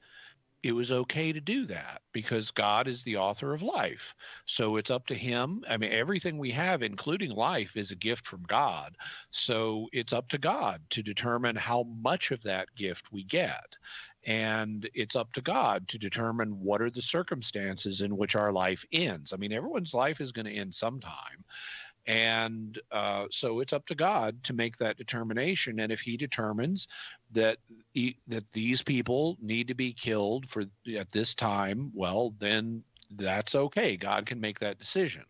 it was okay to do that because God is the author of life. So it's up to him. I mean, everything we have, including life, is a gift from God. So it's up to God to determine how much of that gift we get. And it's up to God to determine what are the circumstances in which our life ends. I mean, everyone's life is going to end sometime. And so it's up to God to make that determination. And if he determines that that these people need to be killed at this time, well, then that's okay. God can make that decision.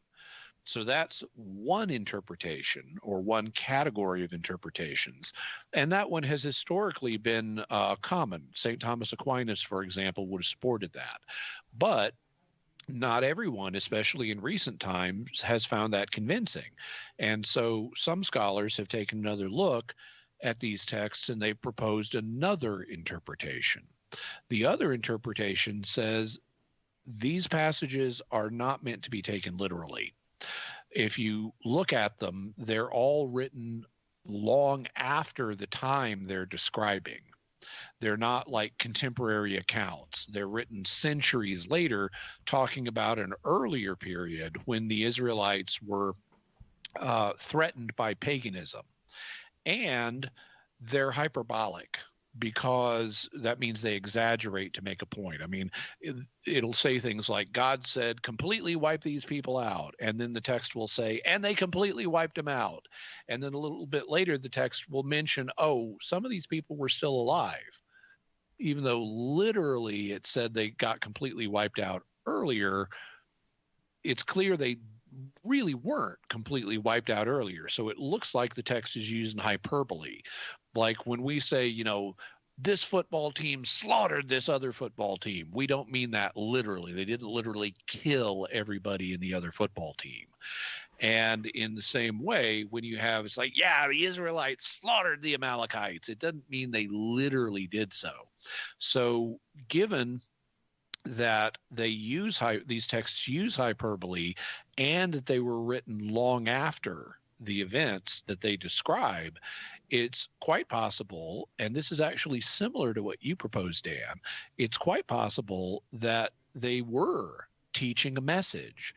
So that's one interpretation, or one category of interpretations. And that one has historically been common. St. Thomas Aquinas, for example, would have supported that. But not everyone, especially in recent times, has found that convincing. And so some scholars have taken another look at these texts and they've proposed another interpretation. The other interpretation says these passages are not meant to be taken literally. If you look at them, they're all written long after the time they're describing. They're not like contemporary accounts. They're written centuries later, talking about an earlier period when the Israelites were threatened by paganism. And they're hyperbolic, because that means they exaggerate to make a point. I mean, it'll say things like, God said, completely wipe these people out. And then the text will say, and they completely wiped them out. And then a little bit later, the text will mention, oh, some of these people were still alive. Even though literally it said they got completely wiped out earlier, it's clear they really weren't completely wiped out earlier. So it looks like the text is using hyperbole. Like when we say, this football team slaughtered this other football team, we don't mean that literally. They didn't literally kill everybody in the other football team. And in the same way, when you have, it's like, yeah, the Israelites slaughtered the Amalekites, it doesn't mean they literally did so. So given that they use these texts use hyperbole, and that they were written long after the events that they describe, it's quite possible, and this is actually similar to what you proposed, Dan, it's quite possible that they were teaching a message.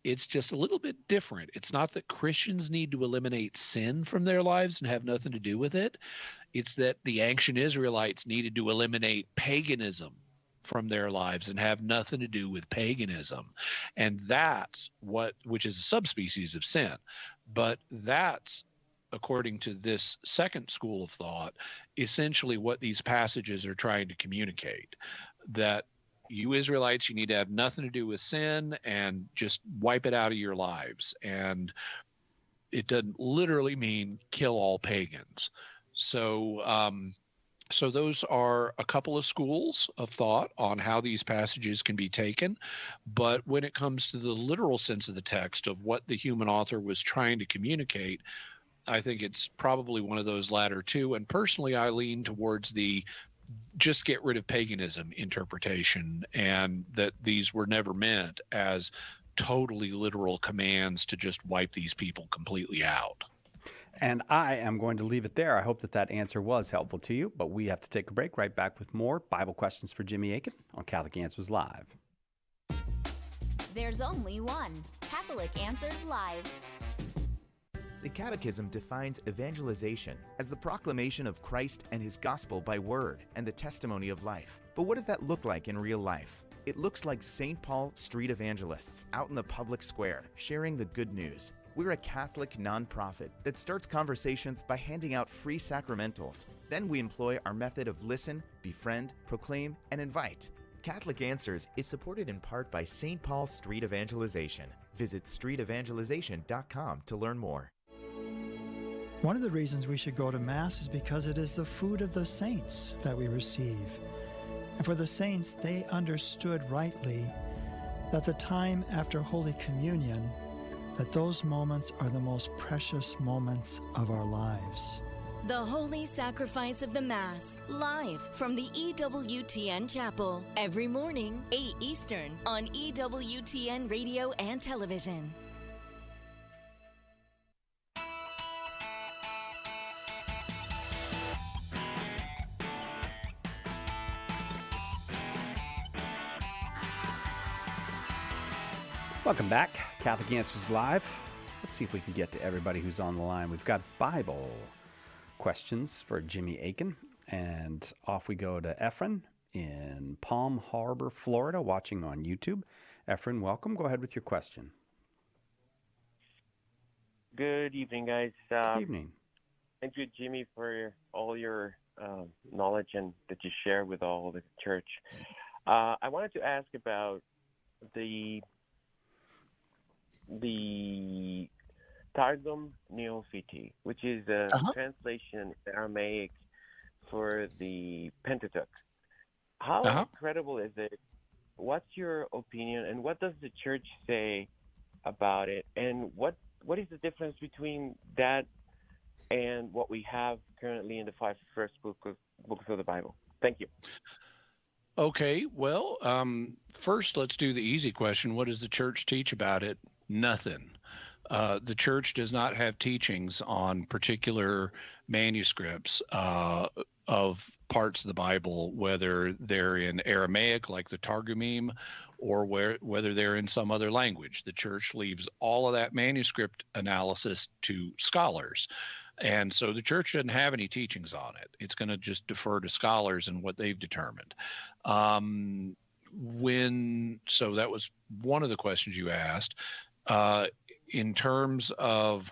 It's just a little bit different. It's not that Christians need to eliminate sin from their lives and have nothing to do with it. It's that the ancient Israelites needed to eliminate paganism from their lives and have nothing to do with paganism. And that's which is a subspecies of sin. But that's, according to this second school of thought, essentially what these passages are trying to communicate. That you Israelites, you need to have nothing to do with sin and just wipe it out of your lives. And it doesn't literally mean kill all pagans. So those are a couple of schools of thought on how these passages can be taken. But when it comes to the literal sense of the text of what the human author was trying to communicate, I think it's probably one of those latter two. And personally, I lean towards the just get rid of paganism interpretation, and that these were never meant as totally literal commands to just wipe these people completely out. And I am going to leave it there. I hope that answer was helpful to you, but we have to take a break. Right back with more Bible questions for Jimmy Akin on Catholic Answers Live. There's only one Catholic Answers Live. The Catechism defines evangelization as the proclamation of Christ and his gospel by word and the testimony of life. But what does that look like in real life? It looks like St. Paul street evangelists out in the public square sharing the good news. We're a Catholic nonprofit that starts conversations by handing out free sacramentals. Then we employ our method of listen, befriend, proclaim, and invite. Catholic Answers is supported in part by St. Paul Street Evangelization. Visit streetevangelization.com to learn more. One of the reasons we should go to Mass is because it is the food of the saints that we receive. And for the saints, they understood rightly that the time after Holy Communion, that those moments are the most precious moments of our lives. The Holy Sacrifice of the Mass, live from the EWTN Chapel, every morning, 8 Eastern, on EWTN Radio and Television. Welcome back, Catholic Answers Live. Let's see if we can get to everybody who's on the line. We've got Bible questions for Jimmy Akin, and off we go to Efren in Palm Harbor, Florida, watching on YouTube. Efren, welcome. Go ahead with your question. Good evening, guys. Good evening. Thank you, Jimmy, for all your knowledge and that you share with all the church. I wanted to ask about the Targum Neofiti, which is a translation in Aramaic for the Pentateuch. How credible is it? What's your opinion, and what does the church say about it? And what is the difference between that and what we have currently in the 5 first books of the Bible? Thank you. Okay, well, first let's do the easy question. What does the church teach about it? Nothing. The church does not have teachings on particular manuscripts of parts of the Bible, whether they're in Aramaic like the Targum, or whether they're in some other language. The church leaves all of that manuscript analysis to scholars. And so the church doesn't have any teachings on it. It's going to just defer to scholars and what they've determined. So that was one of the questions you asked. In terms of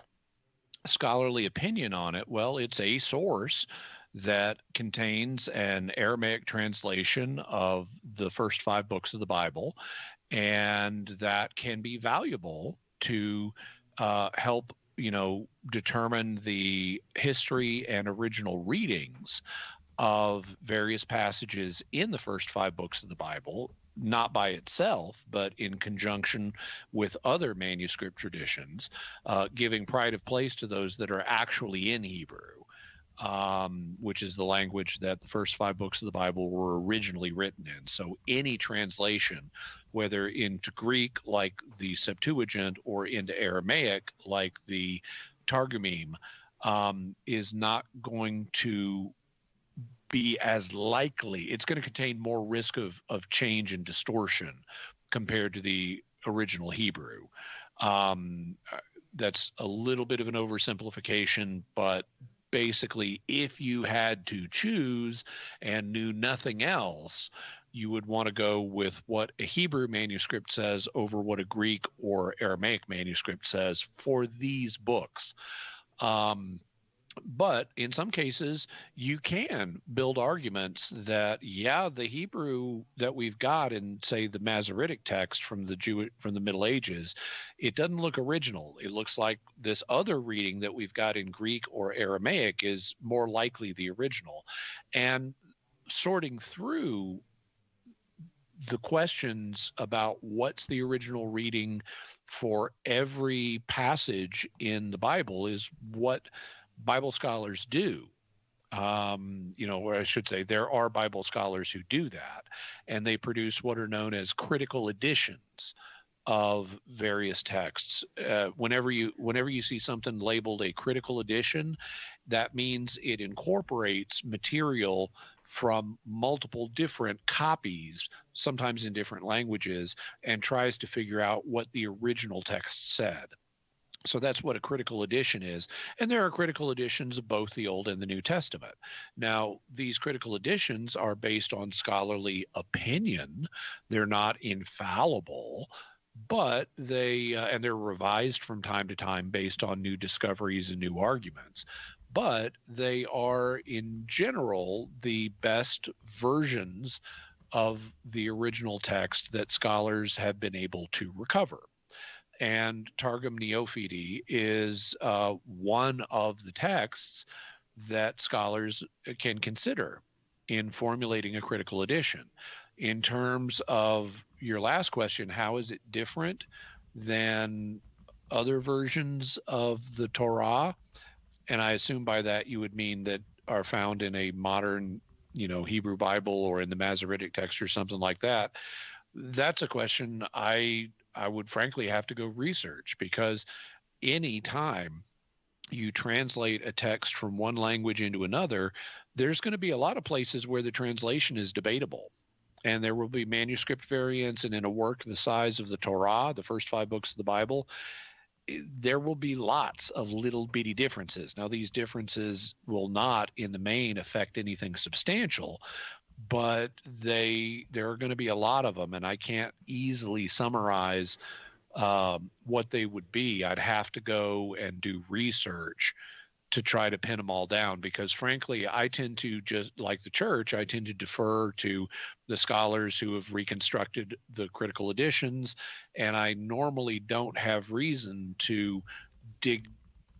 scholarly opinion on it, well, it's a source that contains an Aramaic translation of the first 5 books of the Bible, and that can be valuable to help determine the history and original readings of various passages in the first 5 books of the Bible, not by itself, but in conjunction with other manuscript traditions, giving pride of place to those that are actually in Hebrew, which is the language that the first 5 books of the Bible were originally written in. So any translation, whether into Greek like the Septuagint or into Aramaic like the Targum, is not going to be as likely. It's going to contain more risk of change and distortion compared to the original Hebrew. That's a little bit of an oversimplification, but basically, if you had to choose and knew nothing else, you would want to go with what a Hebrew manuscript says over what a Greek or Aramaic manuscript says for these books. But in some cases, you can build arguments that, the Hebrew that we've got in, say, the Masoretic text from the Middle Ages, it doesn't look original. It looks like this other reading that we've got in Greek or Aramaic is more likely the original. And sorting through the questions about what's the original reading for every passage in the Bible is what Bible scholars do. Or I should say there are Bible scholars who do that, and they produce what are known as critical editions of various texts. Whenever you see something labeled a critical edition, that means it incorporates material from multiple different copies, sometimes in different languages, and tries to figure out what the original text said. So that's what a critical edition is. And there are critical editions of both the Old and the New Testament. Now, these critical editions are based on scholarly opinion. They're not infallible. but and they're revised from time to time based on new discoveries and new arguments. But they are, in general, the best versions of the original text that scholars have been able to recover. And Targum Neofiti is one of the texts that scholars can consider in formulating a critical edition. In terms of your last question, how is it different than other versions of the Torah? And I assume by that you would mean that are found in a modern, Hebrew Bible or in the Masoretic text or something like that. That's a question I would frankly have to go research, because any time you translate a text from one language into another, there's going to be a lot of places where the translation is debatable. And there will be manuscript variants, and in a work the size of the Torah, the first 5 books of the Bible, there will be lots of little bitty differences. Now, these differences will not in the main affect anything substantial, but there are going to be a lot of them, and I can't easily summarize what they would be. I'd have to go and do research to try to pin them all down, because frankly, I tend to, just like the church, I tend to defer to the scholars who have reconstructed the critical editions, and I normally don't have reason to dig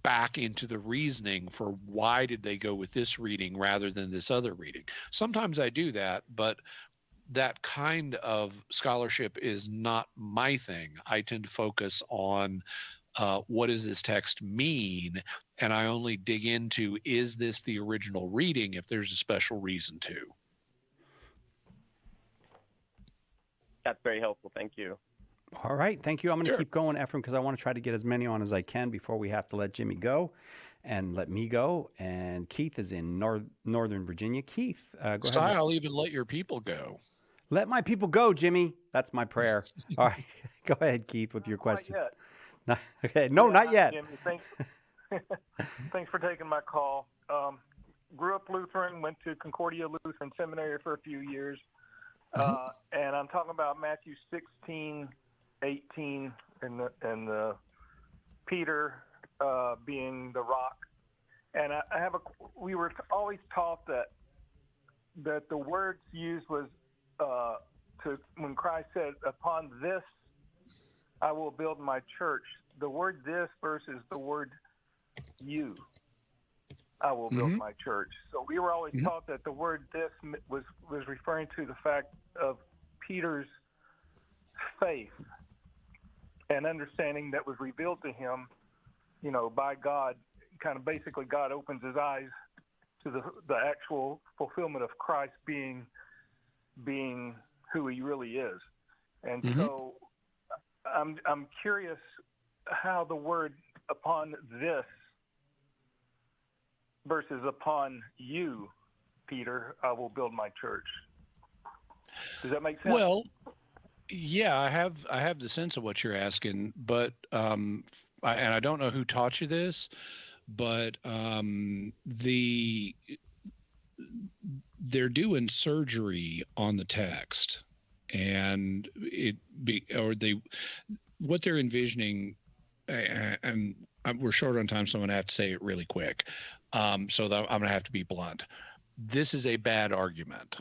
back into the reasoning for why did they go with this reading rather than this other reading. Sometimes I do that, but that kind of scholarship is not my thing. I tend to focus on what does this text mean, and I only dig into, is this the original reading, if there's a special reason to. That's very helpful. Thank you. All right. Thank you. I'm going to keep going, Ephraim, because I want to try to get as many on as I can before we have to let Jimmy go and let me go. And Keith is in Northern Virginia. Keith, go ahead. I'll even let your people go. Let my people go, Jimmy. That's my prayer. All right. Go ahead, Keith, with your question. Not yet. Okay. No, not yet. Jimmy, thanks for taking my call. Grew up Lutheran, went to Concordia Lutheran Seminary for a few years. And I'm talking about Matthew 16:18 and the Peter being the rock. And we were always taught that the words used was when Christ said, "Upon this I will build my church." The word "this" versus the word "you." I will build my church. So we were always taught that the word "this" was referring to the fact of Peter's faith and understanding that was revealed to him, by God. Kind of basically, God opens his eyes to the actual fulfillment of Christ being who he really is. And so I'm curious how the word "upon this" versus "upon you, Peter, I will build my church." Does that make sense? Well, yeah, I have the sense of what you're asking, but and I don't know who taught you this, but they're doing surgery on the text, and what they're envisioning, and we're short on time, so I'm going to have to say it really quick. So that I'm going to have to be blunt. This is a bad argument,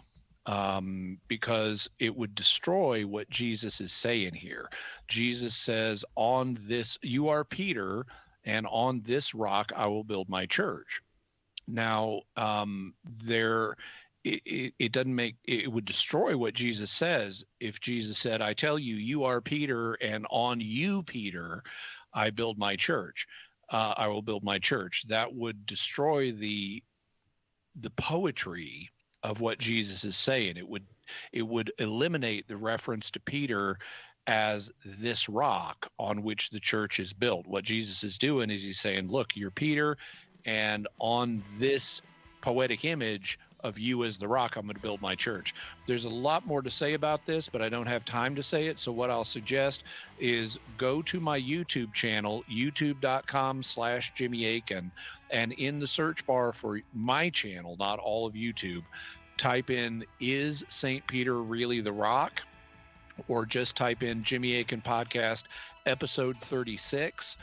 because it would destroy what Jesus is saying here. Jesus says, "On this, you are Peter, and on this rock I will build my church." Now, it doesn't make, it would destroy what Jesus says if Jesus said, "I tell you, you are Peter, and on you, Peter, I build my church. I will build my church." That would destroy the poetry of what Jesus is saying. It would eliminate the reference to Peter as this rock on which the church is built. What Jesus is doing is he's saying, "Look, you're Peter, and on this poetic image of you as the rock, I'm going to build my church." There's a lot more to say about this, but I don't have time to say it. So what I'll suggest is go to my YouTube channel, youtube.com/Jimmy Akin, and in the search bar for my channel, not all of YouTube, type in, "Is St. Peter really the rock?" or just type in Jimmy Akin Podcast, episode 36.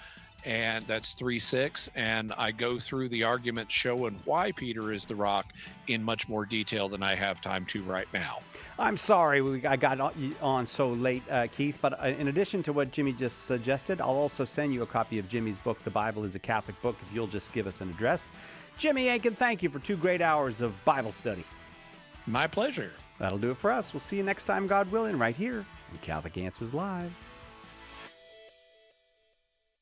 And that's 36, and I go through the argument showing why Peter is the rock in much more detail than I have time to right now. I'm sorry I got on so late, Keith, but in addition to what Jimmy just suggested, I'll also send you a copy of Jimmy's book, The Bible is a Catholic Book, if you'll just give us an address. Jimmy Akin, thank you for 2 great hours of Bible study. My pleasure. That'll do it for us. We'll see you next time, God willing, right here on Catholic Answers Live.